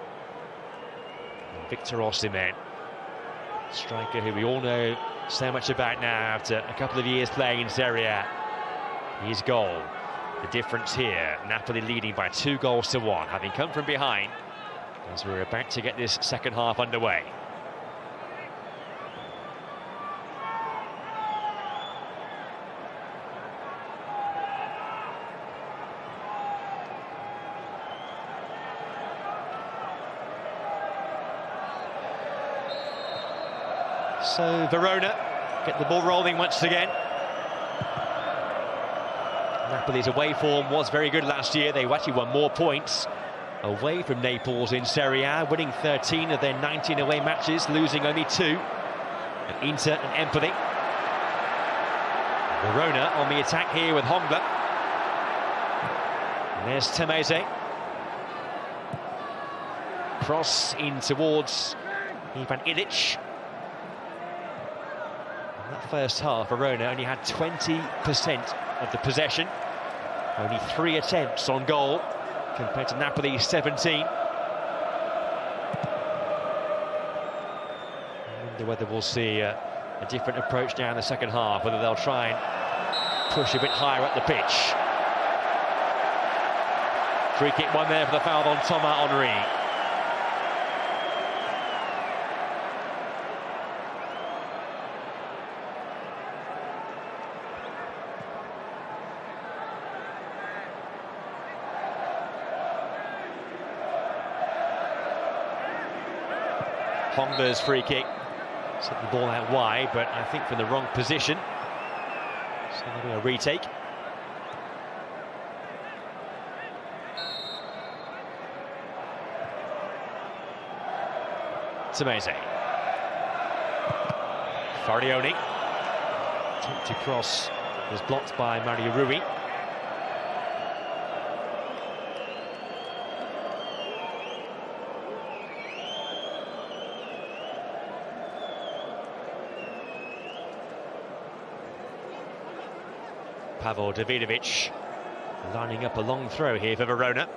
And Victor Osimhen, striker who we all know so much about now after a couple of years playing in Serie A. His goal, the difference here, Napoli leading by 2-1, having come from behind as we're about to get this second half underway. So Verona get the ball rolling once again. Napoli's away form was very good last year. They actually won more points away from Naples in Serie A, winning 13 of their 19 away matches, losing only 2 at Inter and Empoli. Verona on the attack here with Hongla. And there's Temese. Cross in towards Ivan Ilic. In that first half, Verona only had 20% of the possession. Only 3 attempts on goal, compared to Napoli's 17. I wonder whether we'll see a different approach now in the second half, whether they'll try and push a bit higher up the pitch. Free kick one there for the foul on Thomas Henry. Hongla's free kick, set the ball out wide, but I think from the wrong position. So there'll be a retake. Temese. Farioni. Attempt to cross was blocked by Mario Rui. Pavel Davidovic lining up a long throw here for Verona.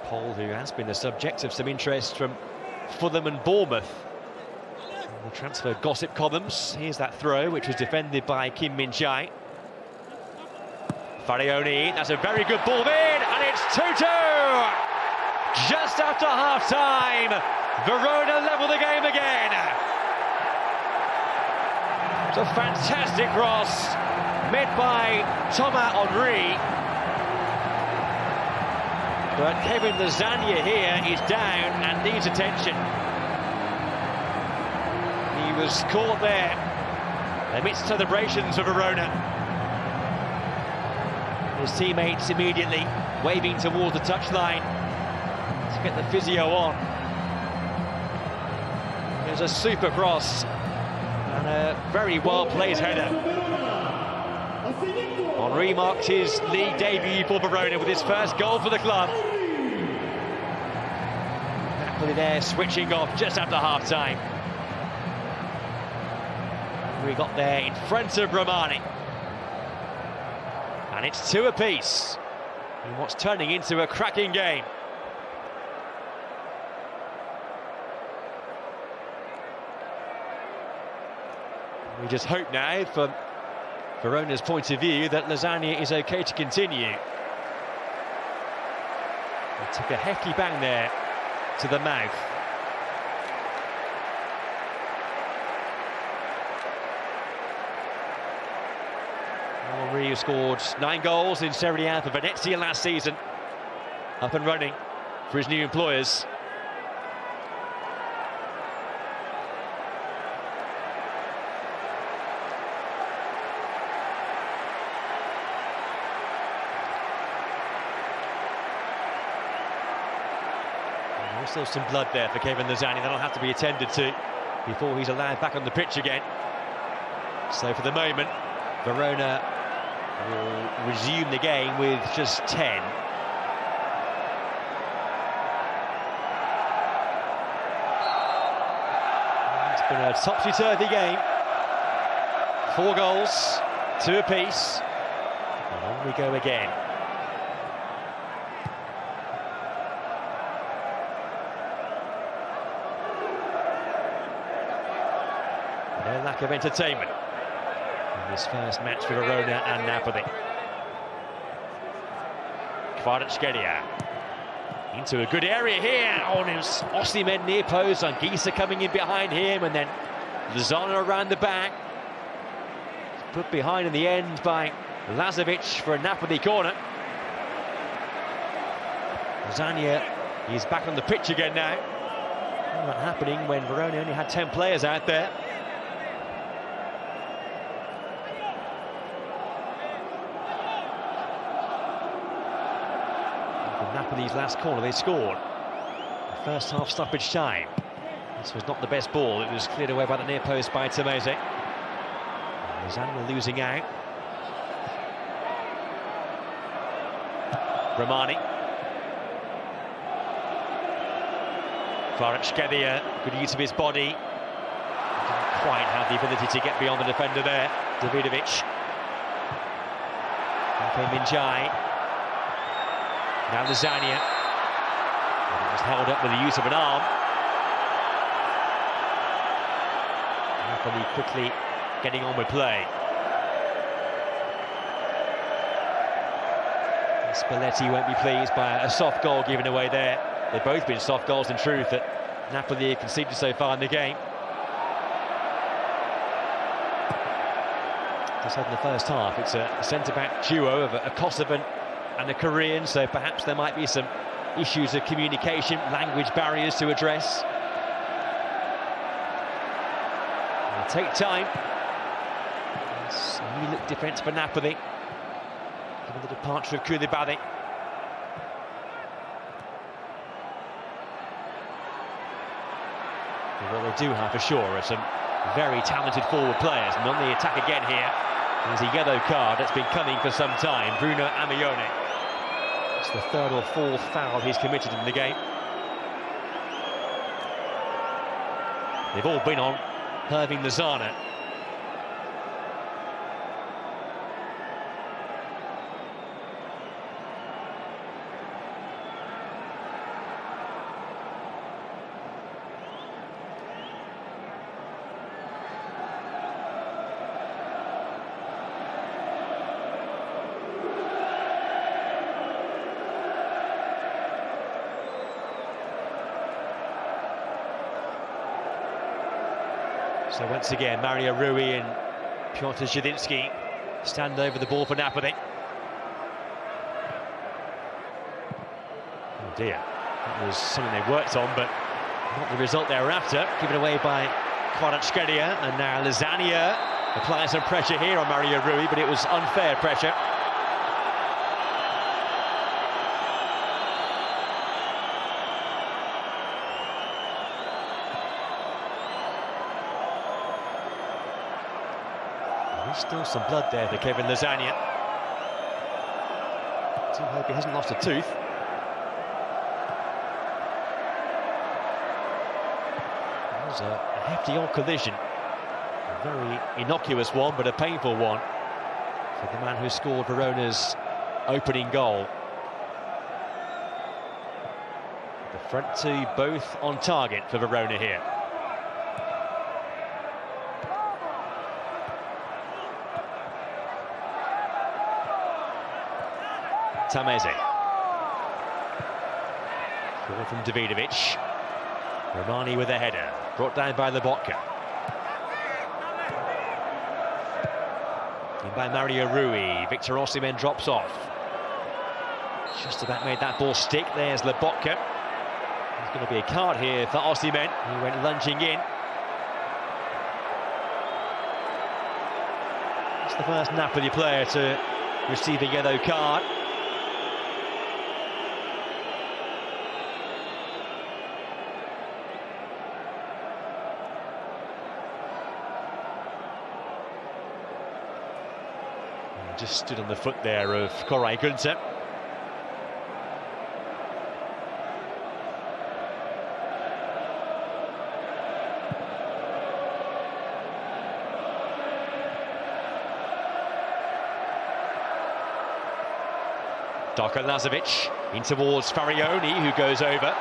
Paul, who has been the subject of some interest from Fulham and Bournemouth in the transfer gossip columns. Here's that throw, which was defended by Kim Min-jae. Farioni, that's a very good ball in, and it's 2-2! Just after half-time, Verona level the game again. It's a fantastic cross, made by Thomas Henry. But Kevin Lasagna here is down and needs attention. He was caught there amidst celebrations of Verona. His teammates immediately waving towards the touchline to get the physio on. There's a super cross and a very well-placed header. Henry marked his league debut for Verona with his first goal for the club. Napoli there switching off just after half-time. We got there in front of Romani. And it's 2 apiece. in what's turning into a cracking game. We just hope now, from Verona's point of view, that Lasagna is okay to continue. He took a hefty bang there to the mouth. Henry, who scored 9 goals in Serie A for Venezia last season, up and running for his new employers. There's still some blood there for Kevin Lasagna. That'll have to be attended to before he's allowed back on the pitch again. So for the moment, Verona will resume the game with just 10. It's been a topsy-turvy game. 4 goals, 2 apiece. And on we go again. No lack of entertainment in this first match for Verona and Napoli. Kvaratskhelia into a good area here. Oh, there's Osimhen near post, and Anguissa coming in behind him, and then Lozano around the back. Put behind in the end by Lazovic for a Napoli corner. Lasagna is back on the pitch again now. Not happening when Verona only had 10 players out there. Napoli's last corner they scored. The first half stoppage time. This was not the best ball. It was cleared away by the near post by Tomese. Lasagna losing out. Romani. Kvaratskhelia, good use of his body. Didn't quite have the ability to get beyond the defender there. Davidovic. Here came Minjai. Now Lasagna. It was held up with the use of an arm. Napoli quickly getting on with play. Spalletti won't be pleased by a soft goal given away there. They've both been soft goals in truth that Napoli have conceded so far in the game. As I said in the first half, it's a centre-back duo of a Kosovan and a Korean, so perhaps there might be some issues of communication, language barriers to address. It'll take time. It's a new look defence for Napoli, given the departure of Koulibaly. But what they do have for sure are some very talented forward players, and on the attack again here. There's a yellow card that's been coming for some time. Bruno Amione. It's the 3rd or 4th foul he's committed in the game. They've all been on Hirving Lozano. So once again, Mario Rui and Piotr Zielinski stand over the ball for Napoli. Oh dear, that was something they worked on, but not the result they were after. Given away by Kvaratskhelia, and now Lasagna applies some pressure here on Mario Rui, but it was unfair pressure. There's still some blood there for Kevin Lasagna. I do hope he hasn't lost a tooth. It was a hefty old collision. A very innocuous one, but a painful one for the man who scored Verona's opening goal. The front two both on target for Verona here. Tameze. Ball from Davidovic. Romani with a header, brought down by Lobotka. In by Mario Rui. Victor Osimhen drops off. Just about made that ball stick. There's Lobotka. There's going to be a card here for Osimhen. He went lunging in. It's the first Napoli player to receive a yellow card. Just stood on the foot there of Koray Gunter. Darko Lazovic in towards Farioni, who goes over.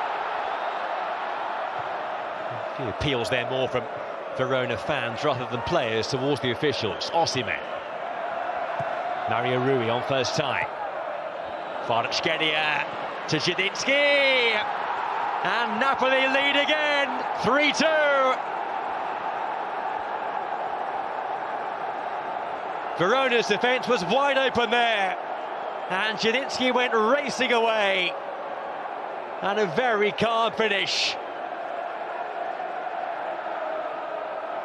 A few appeals there more from Verona fans rather than players towards the officials. Osimhen. Mario Rui on first time. Kvaratskhelia to Zielinski. And Napoli lead again, 3-2. Verona's defence was wide open there. And Zielinski went racing away. And a very calm finish.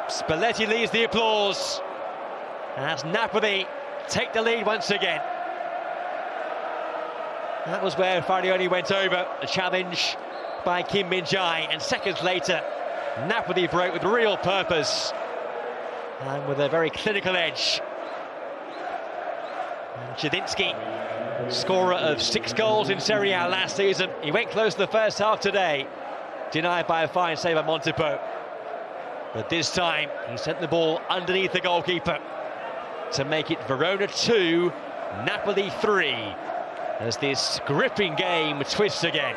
Spalletti leads the applause. As Napoli take the lead once again. That was where Farioni went over. A challenge by Kim Min-jae, and seconds later Napoli broke with real purpose and with a very clinical edge. And Zielinski, scorer of 6 goals in Serie A last season, he went close to the first half today, denied by a fine save by Montipò, but this time he sent the ball underneath the goalkeeper to make it Verona 2, Napoli 3, as this gripping game twists again.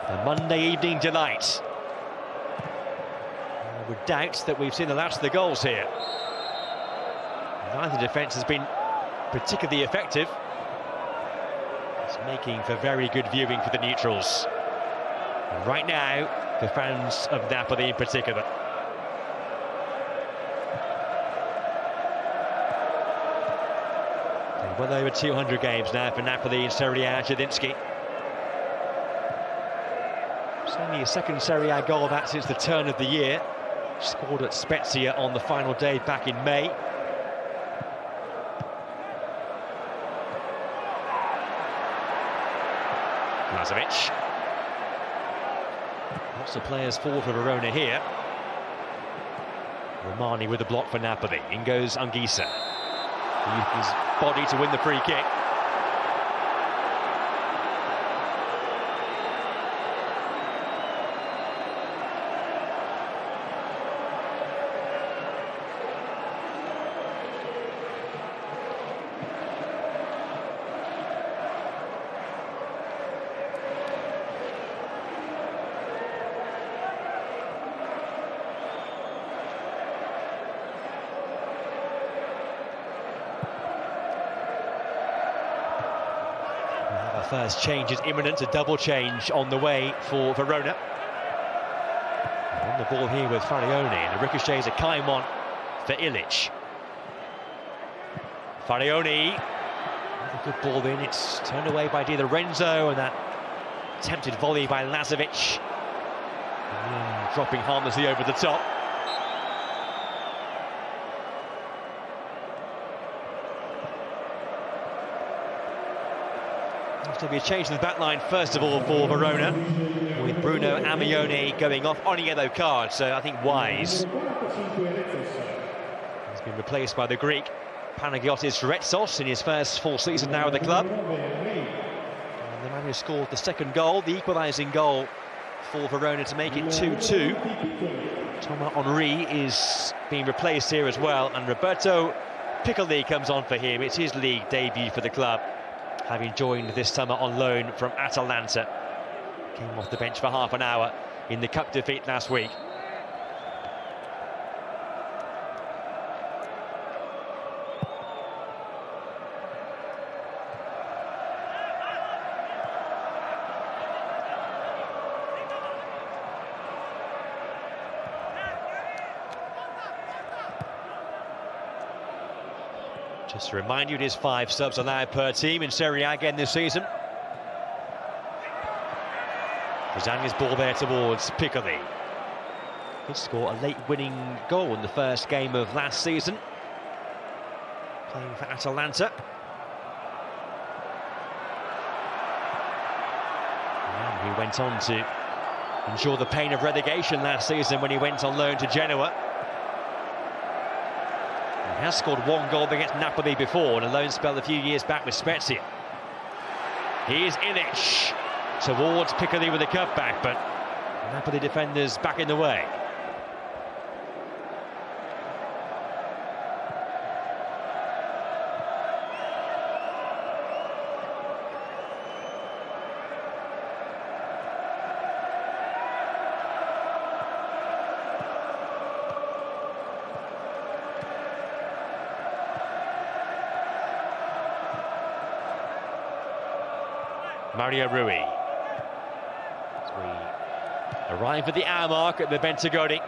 A Monday evening delight. I would doubt that we've seen the last of the goals here. Neither defence has been particularly effective. It's making for very good viewing for the neutrals. And right now, the fans of Napoli in particular. Well over 200 games now for Napoli in Serie A. Zielinski. It's only his second Serie A goal back since the turn of the year. Scored at Spezia on the final day back in May. Lazovic. Lots of players forward for Verona here. Romani with the block for Napoli. In goes Anguissa. He used his body to win the free kick. First change is imminent, a double change on the way for Verona. And on the ball here with Farioni, and the ricochet is a kind one for Ilic. Farioni, a good ball in, it's turned away by Di Lorenzo, and that attempted volley by Lazovic. Dropping harmlessly over the top. To be a change in the back line first of all for Verona, with Bruno Amione going off on a yellow card, so I think wise. He's been replaced by the Greek Panagiotis Retsos in his first full season now at the club. And the man who scored the second goal, the equalising goal for Verona to make it 2-2. Thomas Henry is being replaced here as well, and Roberto Piccoli comes on for him. It's his league debut for the club, having joined this summer on loan from Atalanta. Came off the bench for half an hour in the cup defeat last week. Just to remind you, it is 5 subs allowed per team in Serie A again this season. Rosanya's ball there towards Piccoli. He scored a late winning goal in the first game of last season, playing for Atalanta. And he went on to endure the pain of relegation last season when he went on loan to Genoa. He has scored 1 goal against Napoli before in a loan spell a few years back with Spezia. Here's Ilic towards Piccoli with a cutback, but Napoli defenders back in the way. Mario Rui. As we arrive at the hour mark at the Bentagodi.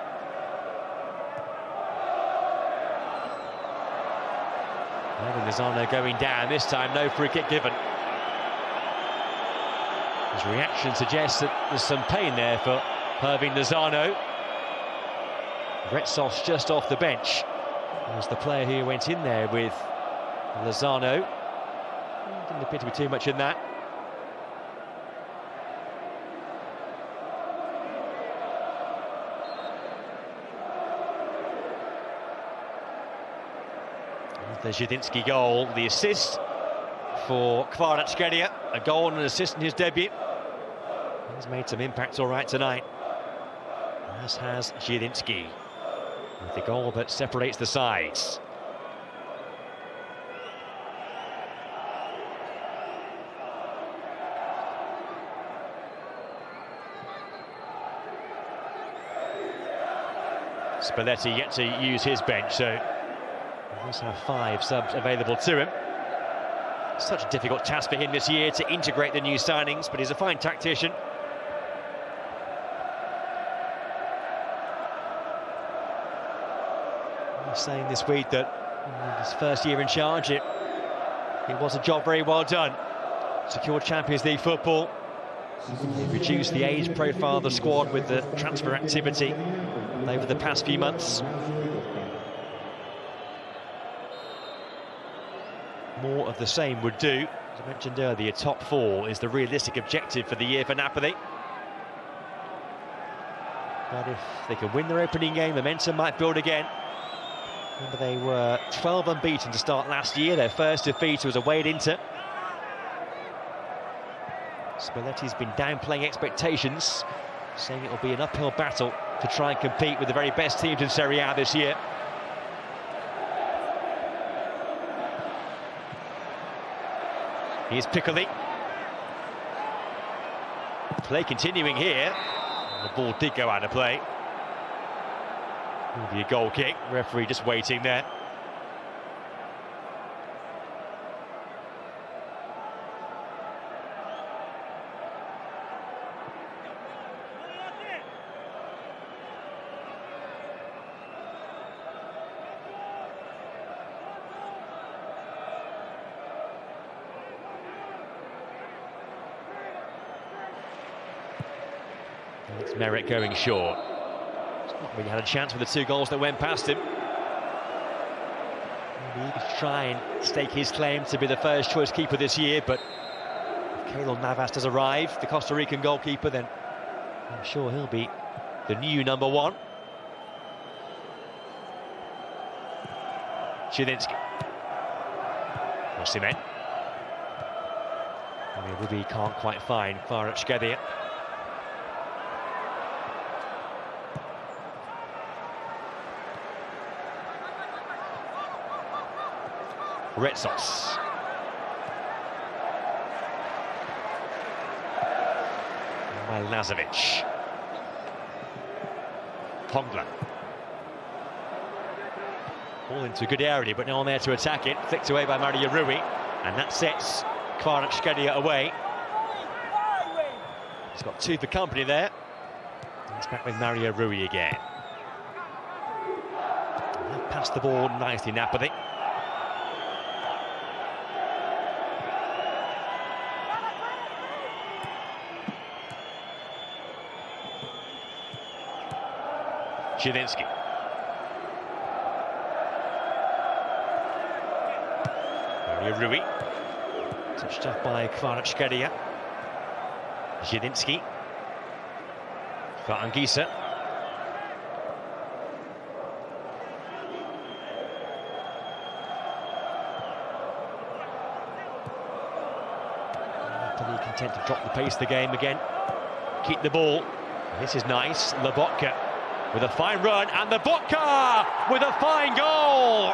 Lozano going down, this time no free kick given. His reaction suggests that there's some pain there for Hervin Lozano. Retsov's just off the bench. There's the player who went in there with Lozano. Didn't appear to be too much in that. The Zidinski goal, the assist for Kvaratskhelia, a goal and an assist in his debut. He's made some impact all right tonight, as has Zidinski, with the goal that separates the sides. Spalletti yet to use his bench, so he does have 5 subs available to him. Such a difficult task for him this year to integrate the new signings, but he's a fine tactician. He's saying this week that in his first year in charge, it was a job very well done. Secured Champions League football. He reduced the age profile of the squad with the transfer activity over the past few months. More of the same would do. As I mentioned earlier, top 4 is the realistic objective for the year for Napoli. But if they can win their opening game, momentum might build again. Remember, they were 12 unbeaten to start last year. Their first defeat was away at Inter. Spalletti's been downplaying expectations, saying it will be an uphill battle to try and compete with the very best teams in Serie A this year. Here's Piccoli. Play continuing here. The ball did go out of play. Will be a goal kick. Referee just waiting there. It's Merritt going short. He's not really had a chance with the 2 goals that went past him. Maybe he could try and stake his claim to be the first choice keeper this year, but if Keylor Navas does arrive, the Costa Rican goalkeeper, then I'm sure he'll be the new number 1. Zidinski. Osimhen. Ruby can't quite find Kvaratskhelia. Retsos. Lazovic. Hongler. Ball into a good area, but no one there to attack it. Flicked away by Mario Rui, and that sets Kvaratskhelia away. He's got two for company there. He's back with Mario Rui again. Passed the ball nicely, Napoli. Zielinski. Mario Rui. Touched up by Kvaratskhelia. Zielinski. For Anguissa. Napoli content to drop the pace of the game again. Keep the ball. This is nice. Lobotka with a fine run, and Lobotka with a fine goal.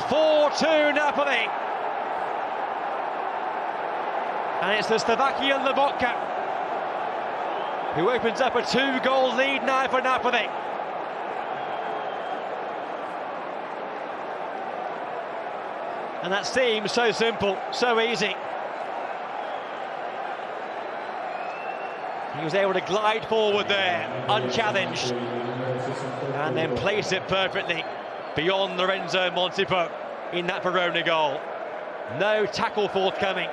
4-2 Napoli. And it's the Slovakian Lobotka who opens up a 2-goal lead now for Napoli. And that seems so simple, so easy. He was able to glide forward there, unchallenged, and then place it perfectly beyond Lorenzo Montipo in that Verona goal. No tackle forthcoming.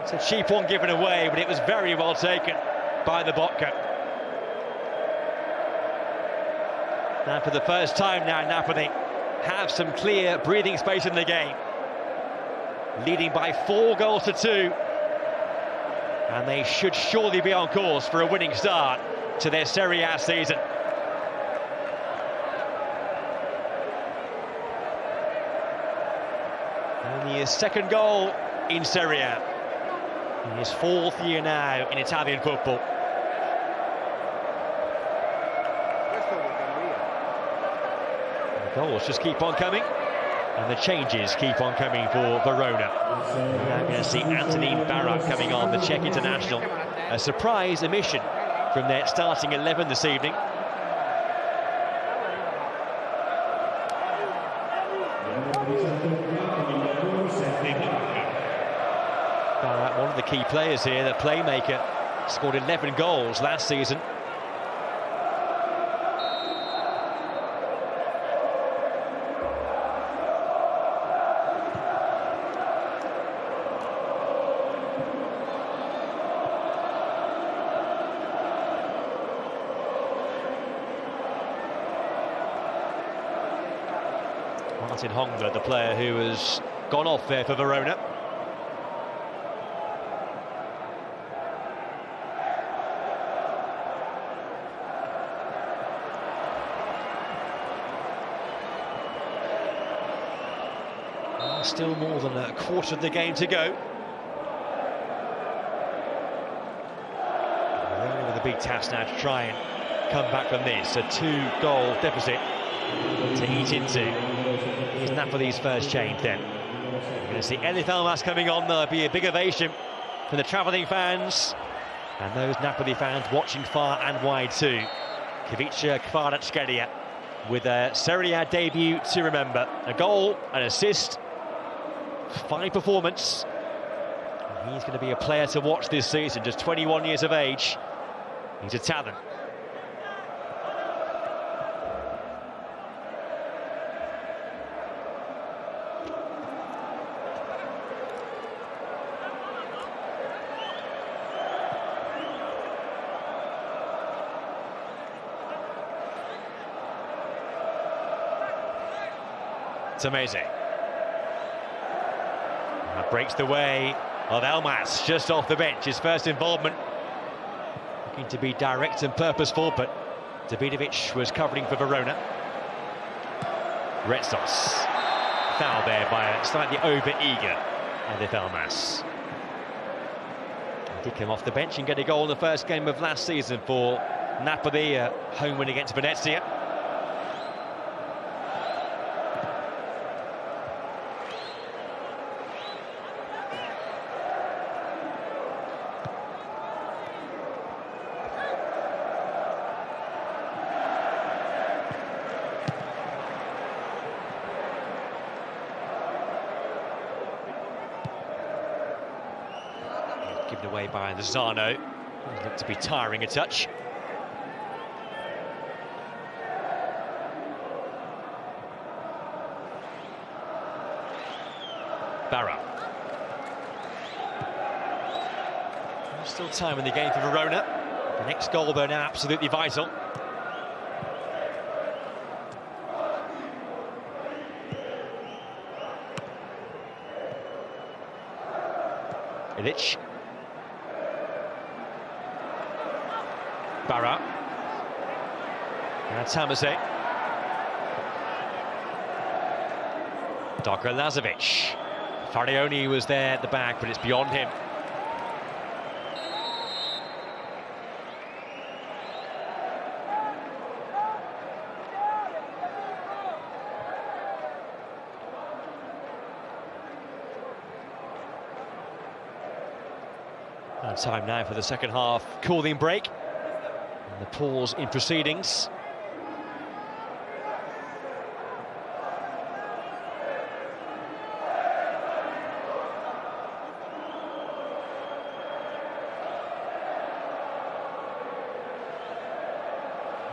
It's a cheap one given away, but it was very well taken by Lobotka. Now, for the first time now, Napoli have some clear breathing space in the game, leading by 4-2. And they should surely be on course for a winning start to their Serie A season. Only his second goal in Serie A. In his 4th year now in Italian football. The goals just keep on coming, and the changes keep on coming for Verona. We're now going to see Antonin Barak coming on, the Czech international. A surprise omission from their starting 11 this evening. Barak, one of the key players here, the playmaker, scored 11 goals last season. Martin Hongler, the player who has gone off there for Verona. Still more than a quarter of the game to go. Verona with a big task now to try and come back from this. A 2-goal deficit to eat into. Here's Napoli's first change then. We're going to see Elif Elmas coming on. There'll be a big ovation from the travelling fans and those Napoli fans watching far and wide too. Ivica Kvaratskhelia with a Serie A debut to remember. A goal, an assist, fine performance. And he's going to be a player to watch this season, just 21 years of age. He's a talent. It's amazing. That breaks the way of Elmas just off the bench. His first involvement, looking to be direct and purposeful, but Davidovic was covering for Verona. Retsos. Foul there by a slightly over-eager Elif Elmas. He did come off the bench and get a goal in the first game of last season for Napoli, a home win against Venezia. given away by Lozano. He looked to be tiring a touch. Barra. Still time in the game for Verona. The next goal, though, now absolutely vital. Ilic. Barra. And Tamase. Darko Lazovic. Farioni was there at the back, but it's beyond him. And time now for the second half cooling break. And the pause in proceedings.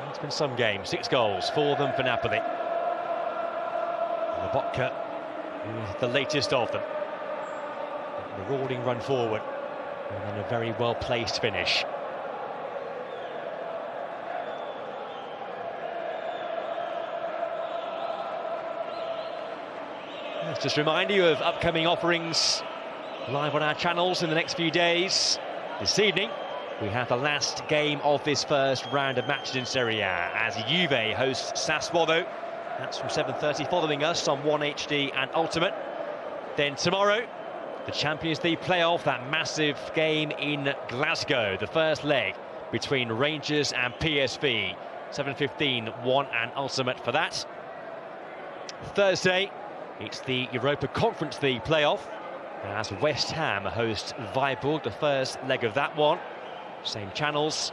It's been some games, 6 goals, 4 of them for Napoli. And the Botka, the latest of them. A marauding run forward. And then a very well-placed finish. Let's just remind you of upcoming offerings live on our channels in the next few days. This evening, we have the last game of this first round of matches in Serie A as Juve hosts Sassuolo. That's from 7:30, following us on 1HD and Ultimate. Then tomorrow, the Champions League playoff, that massive game in Glasgow, the first leg between Rangers and PSV. 7:15, 1 and Ultimate for that. Thursday, it's the Europa Conference League playoff as West Ham host Freiburg, the first leg of that one. Same channels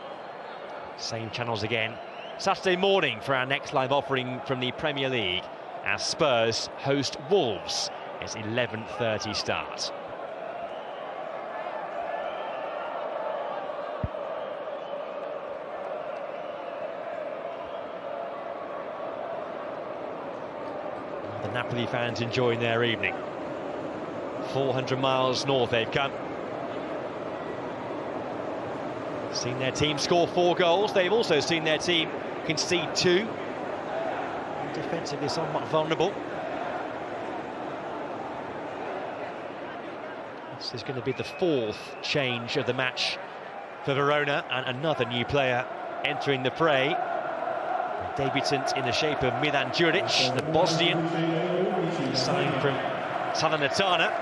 again. Saturday morning for our next live offering from the Premier League as Spurs host Wolves. It's 11:30 start. The Napoli fans enjoying their evening. 400 miles north they've come. Seen their team score 4 goals. They've also seen their team concede 2. Defensively somewhat vulnerable. This is going to be the 4th change of the match for Verona, and another new player entering the fray. A debutant in the shape of Milan Djuric, the Bosnian, signed from Salernitana.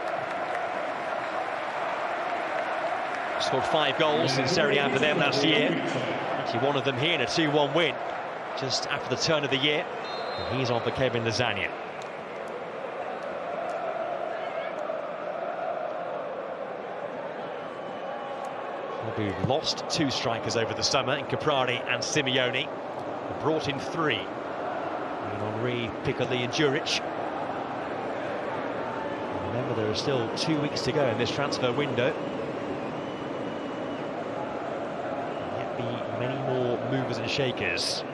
Scored 5 goals in Serie A for them last year. Actually, one of them here in a 2-1 win just after the turn of the year. And he's on for Kevin Lasagna. We've lost 2 strikers over the summer in Caprari and Simeone. We brought in 3. Henri, Piccoli and Djuric. Remember, there are still 2 weeks to go in this transfer window. Yet be many more movers and shakers.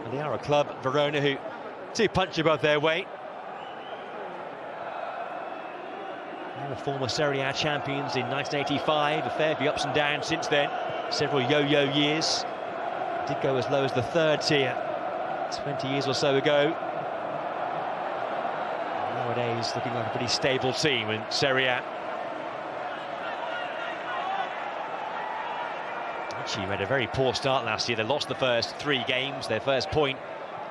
And they are a club, Verona, who do punch above their weight. The former Serie A champions in 1985, a fair few ups and downs since then, several yo-yo years. Did go as low as the 3rd tier 20 years or so ago. Nowadays, looking like a pretty stable team in Serie A. Actually, had a very poor start last year. They lost the first 3 games. Their first point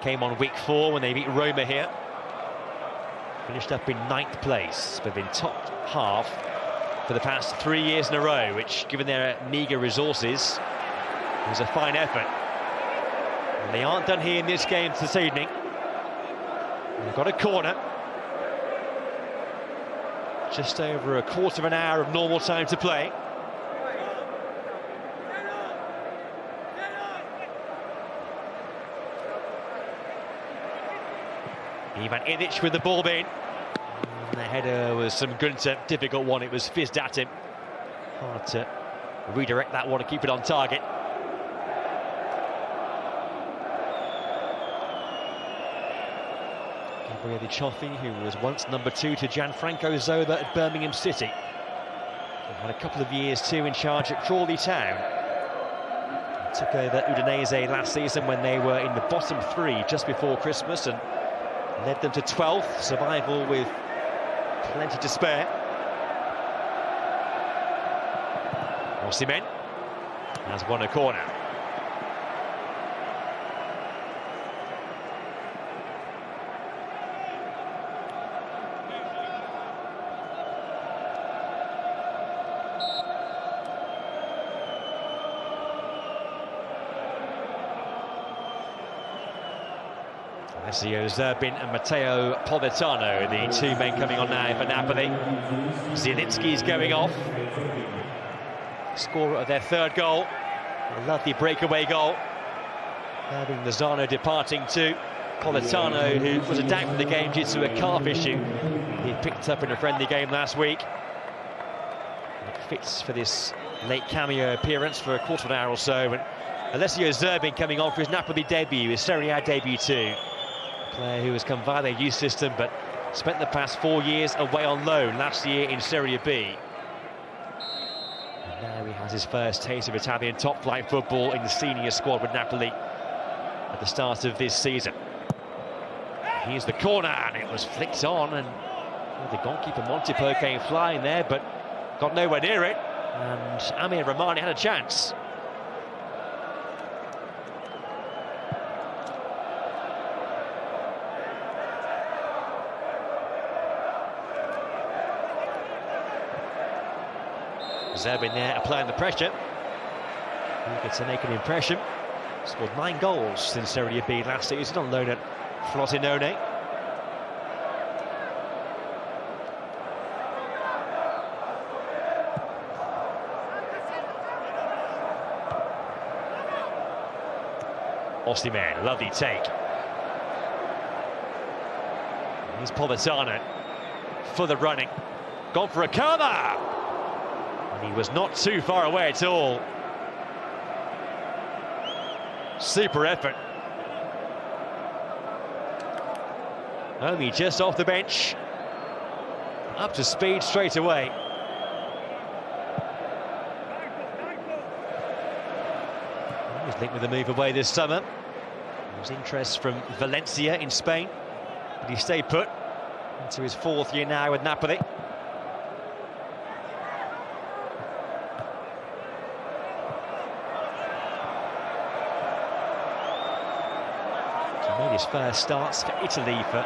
came on week 4 when they beat Roma here. Finished up in 9th place, but been top half for the past 3 years in a row, which, given their meagre resources, was a fine effort. And they aren't done here in this game this evening. They've got a corner. Just over a quarter of an hour of normal time to play. Ivan Ilic with the ball in. And the header was some Gunter, difficult one, it was fizzed at him. Hard to redirect that one and keep it on target. Gabriele Cioffi, who was once number 2 to Gianfranco Zola at Birmingham City. He had a couple of years too in charge at Crawley Town. He took over Udinese last season when they were in the bottom 3 just before Christmas and led them to 12th, survival with plenty to spare. Osimhen has won a corner. Alessio Zerbin and Matteo Politano, the 2 men coming on now for Napoli. Zielinski's going off. Scorer of their 3rd goal. A lovely breakaway goal. Having Lozano departing too. Politano, who was down from the game due to a calf issue, he picked up in a friendly game last week. It fits for this late cameo appearance for a quarter of an hour or so. And Alessio Zerbin coming on for his Napoli debut, his Serie A debut too. A player who has come via their youth system but spent the past 4 years away on loan, last year in Serie B. And now he has his first taste of Italian top-flight football in the senior squad with Napoli at the start of this season. Here's the corner, and it was flicked on, and the goalkeeper Montipo came flying there, but got nowhere near it, and Amir Rahmani had a chance. Zerbin there applying the pressure. Eager to make an impression. Scored 9 goals since Serie B last season on loan at Frosinone. Osimhen, lovely take. Here's Politano for the running. Gone for a cover! And he was not too far away at all. Super effort. Only just off the bench. Up to speed straight away. He was linked with a move away this summer. There was interest from Valencia in Spain, but he stayed put into his 4th year now with Napoli. Made his first starts for Italy for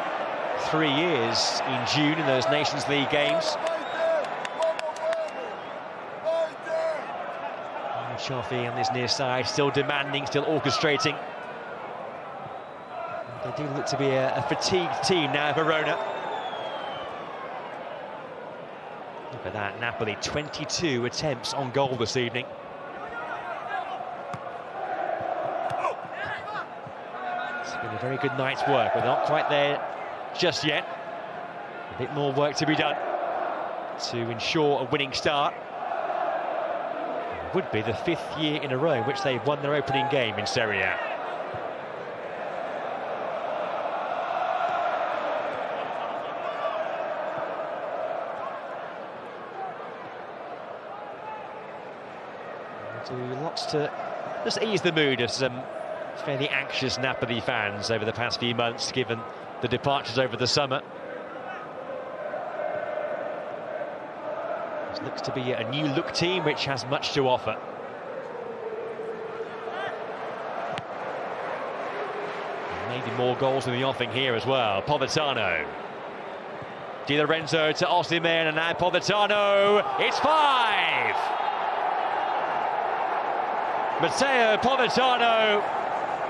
3 years in June in those Nations League games. Cioffi on this near side, still demanding, still orchestrating. They do look to be a fatigued team now, Verona. Look at that, Napoli, 22 attempts on goal this evening. A very good night's work, but not quite there just yet. A bit more work to be done to ensure a winning start. It would be the 5th year in a row in which they've won their opening game in Serie A. Do lots to just ease the mood of some fairly anxious Napoli fans over the past few months, given the departures over the summer. This looks to be a new look team which has much to offer. And maybe more goals in the offing here as well. Politano. Di Lorenzo to Osimhen, and now Politano. It's 5! Matteo Politano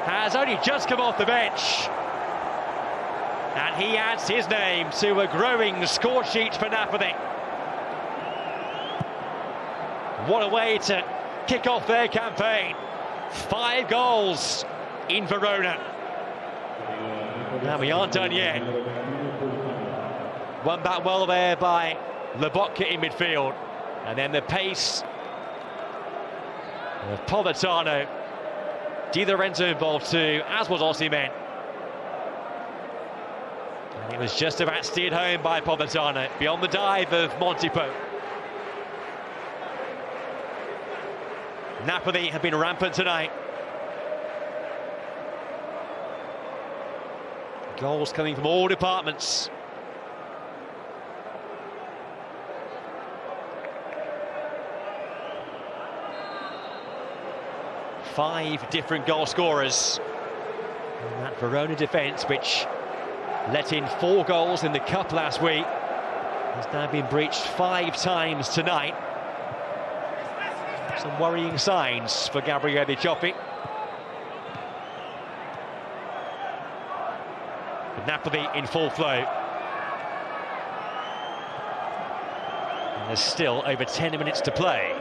has only just come off the bench, and he adds his name to a growing score sheet for Napoli. What a way to kick off their campaign. 5 goals in Verona. Now we aren't done yet. Won back well there by Lobotka in midfield. And then the pace of Politano. Di Lorenzo involved too, as was Osimhen. And it was just about steered home by Politano, beyond the dive of Montipo. Napoli have been rampant tonight. Goals coming from all departments. Five different goal scorers. And that Verona defence, which let in 4 goals in the cup last week, has now been breached 5 times tonight. Some worrying signs for Gabriele Cioffi. Napoli in full flow. And there's still over 10 minutes to play.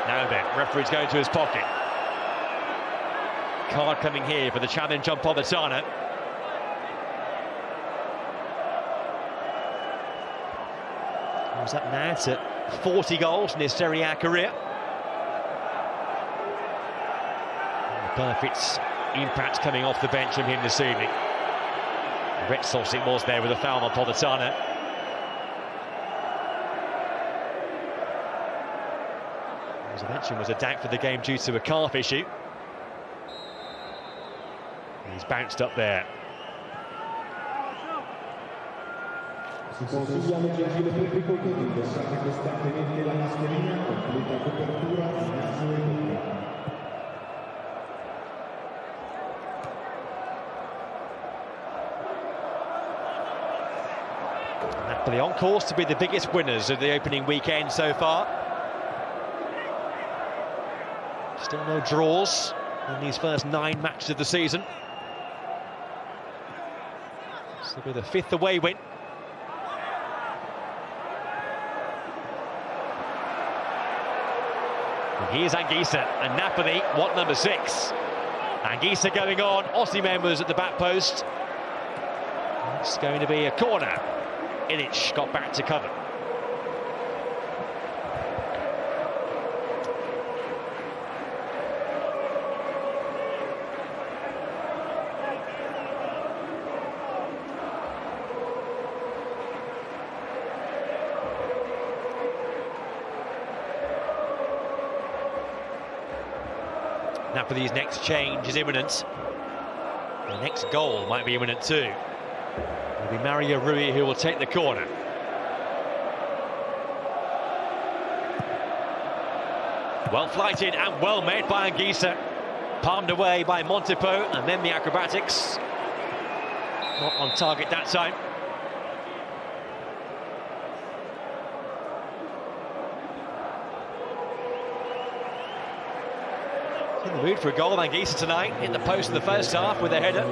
Now then, referee's going to his pocket. Card coming here for the challenge on Politano. What's that now? To 40 goals in his Serie A career. Perfect impact coming off the bench from him this evening. Red sauce it was there with a foul on Politano. As I mentioned, was a doubt for the game due to a calf issue. He's bounced up there. Si consigliamo al gentile pubblico che indossate costantemente la mascherina completa copertura di naso e bocca. Napoli on course to be the biggest winners of the opening weekend so far. Still no draws in these first 9 matches of the season. This will be the 5th away win. And here's Anguissa, and Napoli want number 6. Anguissa going on, Osimhen was at the back post. It's going to be a corner. Ilic got back to cover. Napoli's next change is imminent. The next goal might be imminent too. It'll be Mario Rui who will take the corner. Well flighted and well made by Anguissa. Palmed away by Montipo, and then the acrobatics. Not on target that time. In the mood for a goal of Anguissa tonight, in the post in the first half with a header.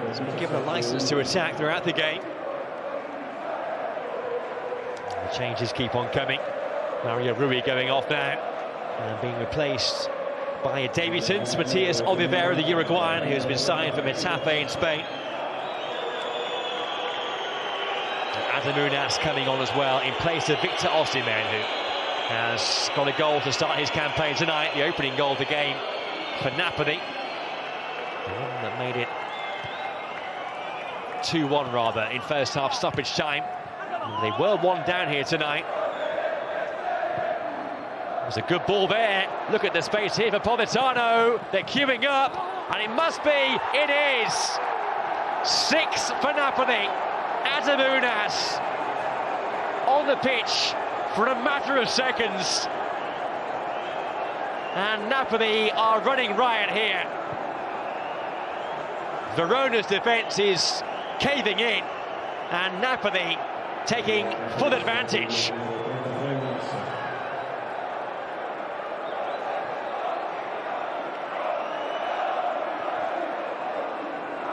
He's been given a licence to attack throughout the game. And the changes keep on coming. Mario Rui going off now and being replaced by a debutant, Matias Oliveira, the Uruguayan, who has been signed for Getafe in Spain. And Adamunas coming on as well in place of Victor Osimhen, who has got a goal to start his campaign tonight, the opening goal of the game for Napoli. The one that made it 2-1 rather in first half stoppage time. And they were 1 down here tonight. There's a good ball there. Look at the space here for Politano. They're queuing up, and it must be, it is! 6 for Napoli. Adamunas on the pitch for a matter of seconds. And Napoli are running riot here. Verona's defence is caving in, and Napoli taking full advantage.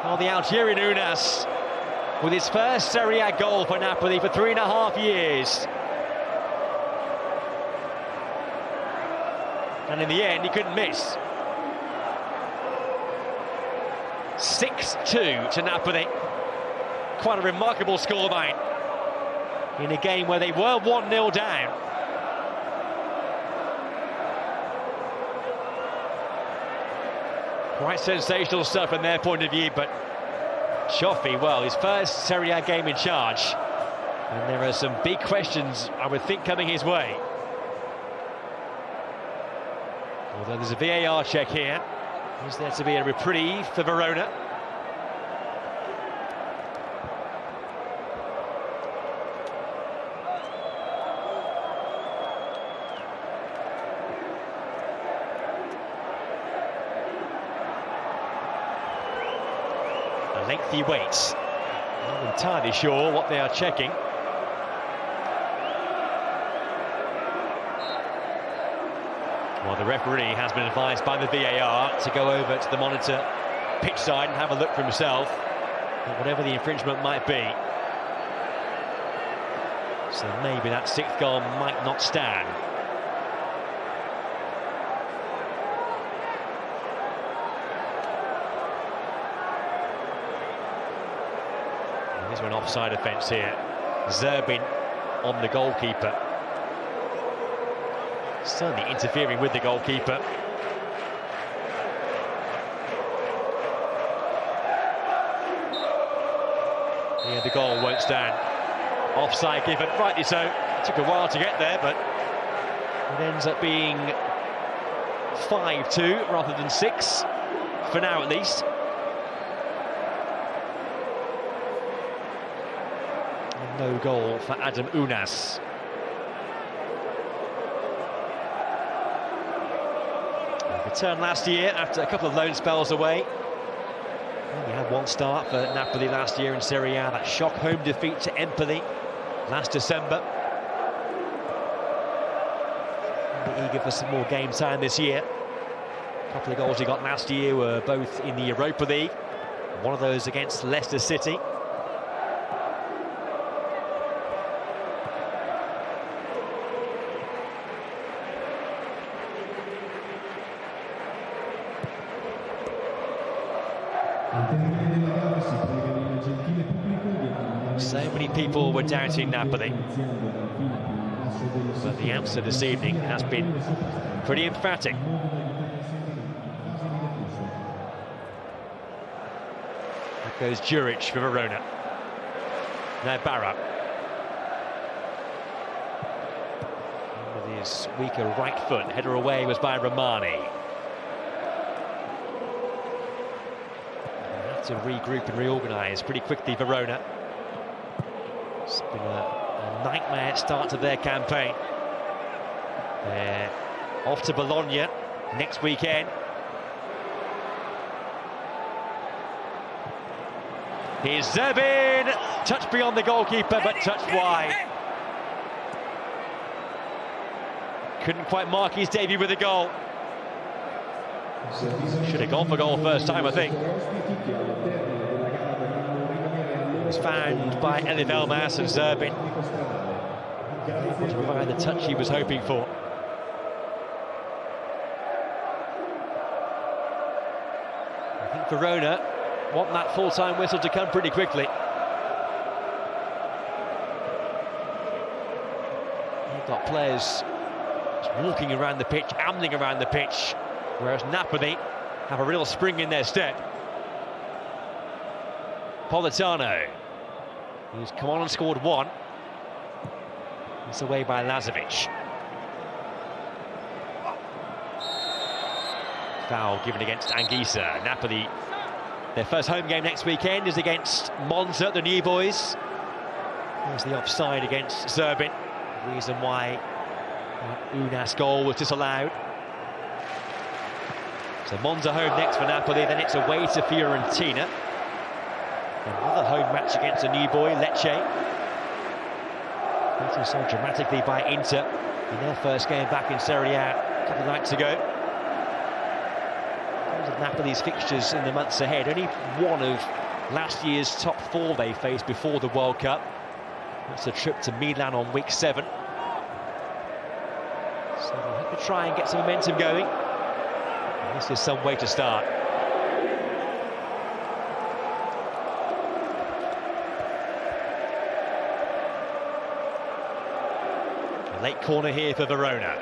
Well, the Algerian Unas with his first Serie A goal for Napoli for 3.5 years. And in the end, he couldn't miss. 6-2 to Napoli. Quite a remarkable scoreline in a game where they were 1-0 down. Quite sensational stuff from their point of view, but Cioffi, well, his first Serie A game in charge, and there are some big questions, I would think, coming his way. Although there's a VAR check here. Is there to be a reprieve for Verona? A lengthy wait. Not entirely sure what they are checking. Well, the referee has been advised by the VAR to go over to the monitor pitch side and have a look for himself at whatever the infringement might be. So maybe that sixth goal might not stand. There's an offside offence here. Zerbin on the goalkeeper. Certainly interfering with the goalkeeper. Yeah, the goal won't stand. Offside given, rightly so. It took a while to get there, but it ends up being 5-2 rather than 6, for now at least. And no goal for Adam Unas. Returned last year after a couple of loan spells away. Only had one start for Napoli last year in Serie A, that shock home defeat to Empoli last December. Really eager for some more game time this year. A couple of goals he got last year were both in the Europa League. One of those against Leicester City. So many people were doubting Napoli, but the answer this evening has been pretty emphatic. That goes Juric for Verona. Now Barra. With his weaker right foot, header away was by Romani. To regroup and reorganise pretty quickly, Verona. It's been a nightmare start to their campaign. They're off to Bologna next weekend. Here's Zerbin, touch beyond the goalkeeper, but touched wide. Couldn't quite mark his debut with a goal. Should have gone for goal first time, I think. It was found by Elif Elmas, and Zerbin to provide the touch he was hoping for. I think Verona want that full-time whistle to come pretty quickly. They've got players walking around the pitch, ambling around the pitch, whereas Napoli have a real spring in their step. Politano, who's come on and scored one. It's away by Lazovic. Foul given against Anguissa. Napoli, their first home game next weekend is against Monza, the new boys. There's the offside against Zerbin. The reason why Unas goal was disallowed. So Monza home next for Napoli, then it's away to Fiorentina. Another home match against a new boy, Lecce. Beaten so dramatically by Inter in their first game back in Serie A a couple of nights ago. In terms of Napoli's fixtures in the months ahead, only one of last year's top four they faced before the World Cup. That's a trip to Milan on week 7. So they'll have to try and get some momentum going. And this is some way to start. Late corner here for Verona.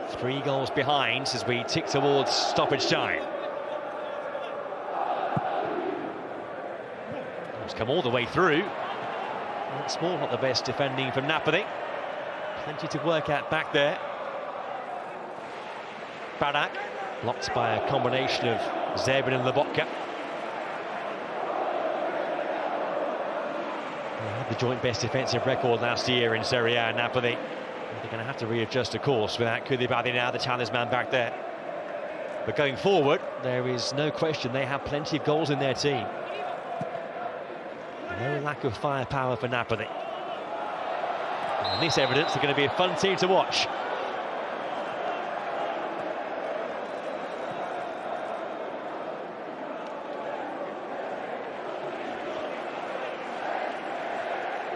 3 goals behind as we tick towards stoppage time. It's come all the way through. Once more, not the best defending from Napoli. Plenty to work at back there. Barak, blocked by a combination of Zebin and Lobotka. They had the joint best defensive record last year in Serie A, Napoli. They're going to have to readjust a course without Koulibaly now, the talisman back there. But going forward, there is no question they have plenty of goals in their team. No lack of firepower for Napoli. And this evidence, they're going to be a fun team to watch.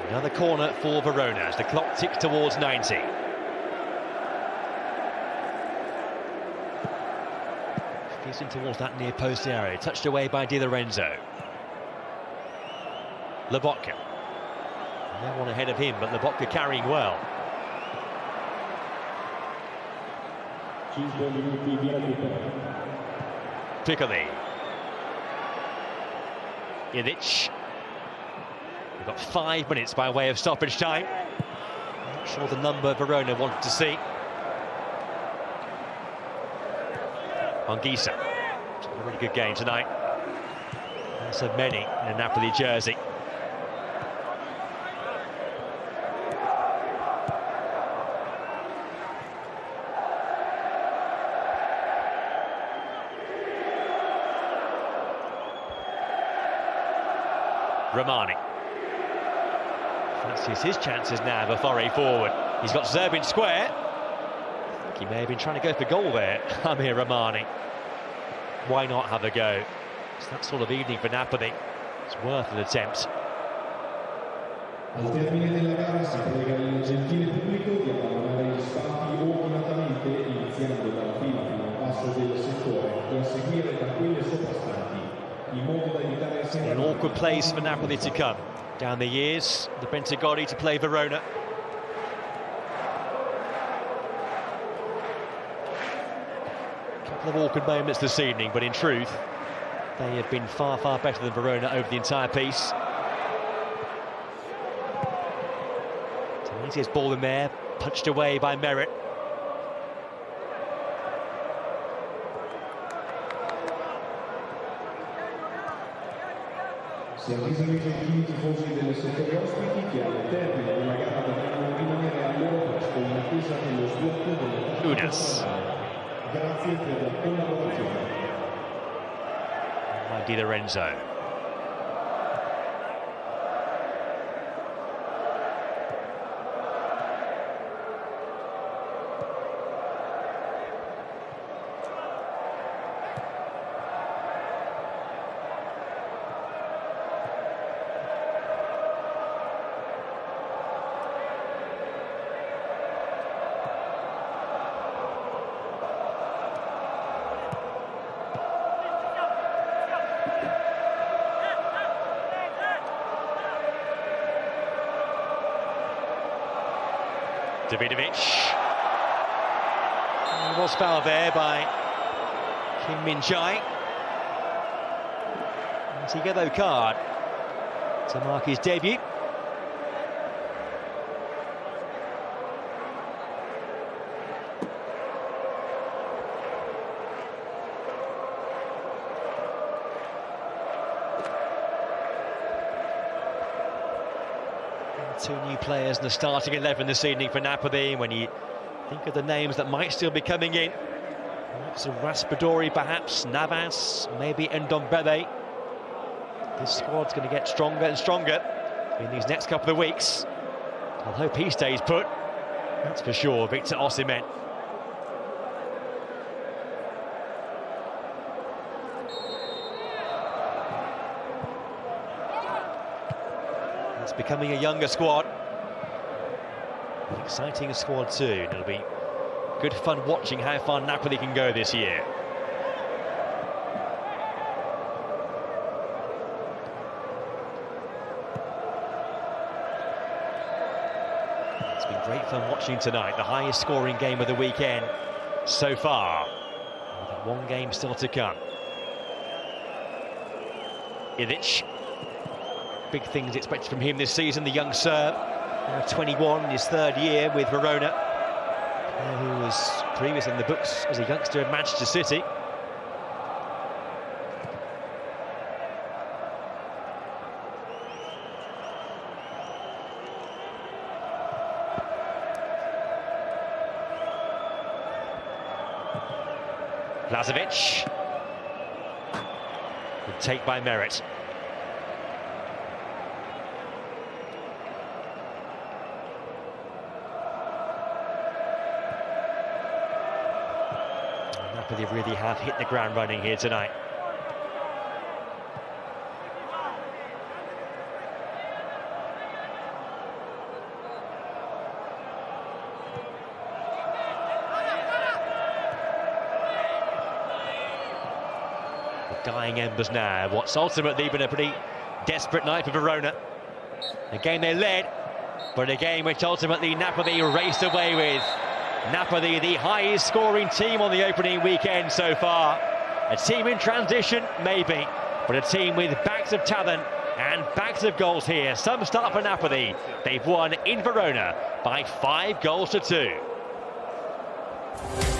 Another corner for Verona as the clock ticks towards 90. Facing towards that near post area, touched away by Di Lorenzo. Lobotka. No one ahead of him, but Lobotka carrying well. Piccoli. Ilic. We've got 5 minutes by way of stoppage time. Not sure the number Verona wanted to see. Anguissa. It's a really good game tonight. There's so many in a Napoli jersey. Romani. Fancies his chances now, Bafori forward. He's got Zerbin square. I think he may have been trying to go for goal there. Amir Romani. Why not have a go? It's that sort of evening for Napoli. It's worth an attempt. Al termine della gara si prega il gentile pubblico di abbandonare gli spalti ordinatamente iniziando dalla fila fino al basso del settore e a seguire da quelle soprastanti in modo da evitare an awkward place for Napoli to come. Down the years, the Pentagori to play Verona. A couple of awkward moments this evening, but in truth, they have been far, far better than Verona over the entire piece. Tunisia's ball in there, punched away by Merritt. Si avvisano i gentili tifosi delle settori ospiti che al termine della gara dovranno rimanere al loro posto in attesa dello sblocco delle partite. Grazie per la collaborazione. Di Lorenzo. Davidovic. He was fouled there by Kim Min-jae. It's a yellow card to mark his debut. Two new players in the starting 11 this evening for Napoli. When you think of the names that might still be coming in, perhaps a Raspadori, perhaps Navas, maybe Ndombele. This squad's going to get stronger and stronger in these next couple of weeks. I'll hope he stays put. That's for sure, Victor Osimhen. It's becoming a younger squad. An exciting squad too. It'll be good fun watching how far Napoli can go this year. Great fun watching tonight, the highest scoring game of the weekend so far. With one game still to come. Ivic. Big things expected from him this season, the young Serb. Now 21 in his third year with Verona. Who was previously in the books as a youngster at Manchester City. Lazovic. Good take by Merit. Napoli really have hit the ground running here tonight. Dying embers now. What's ultimately been a pretty desperate night for Verona. A game they led, but a game which ultimately Napoli raced away with. Napoli, the highest scoring team on the opening weekend so far. A team in transition, maybe, but a team with bags of talent and bags of goals here. Some start for Napoli. They've won in Verona by 5 goals to 2.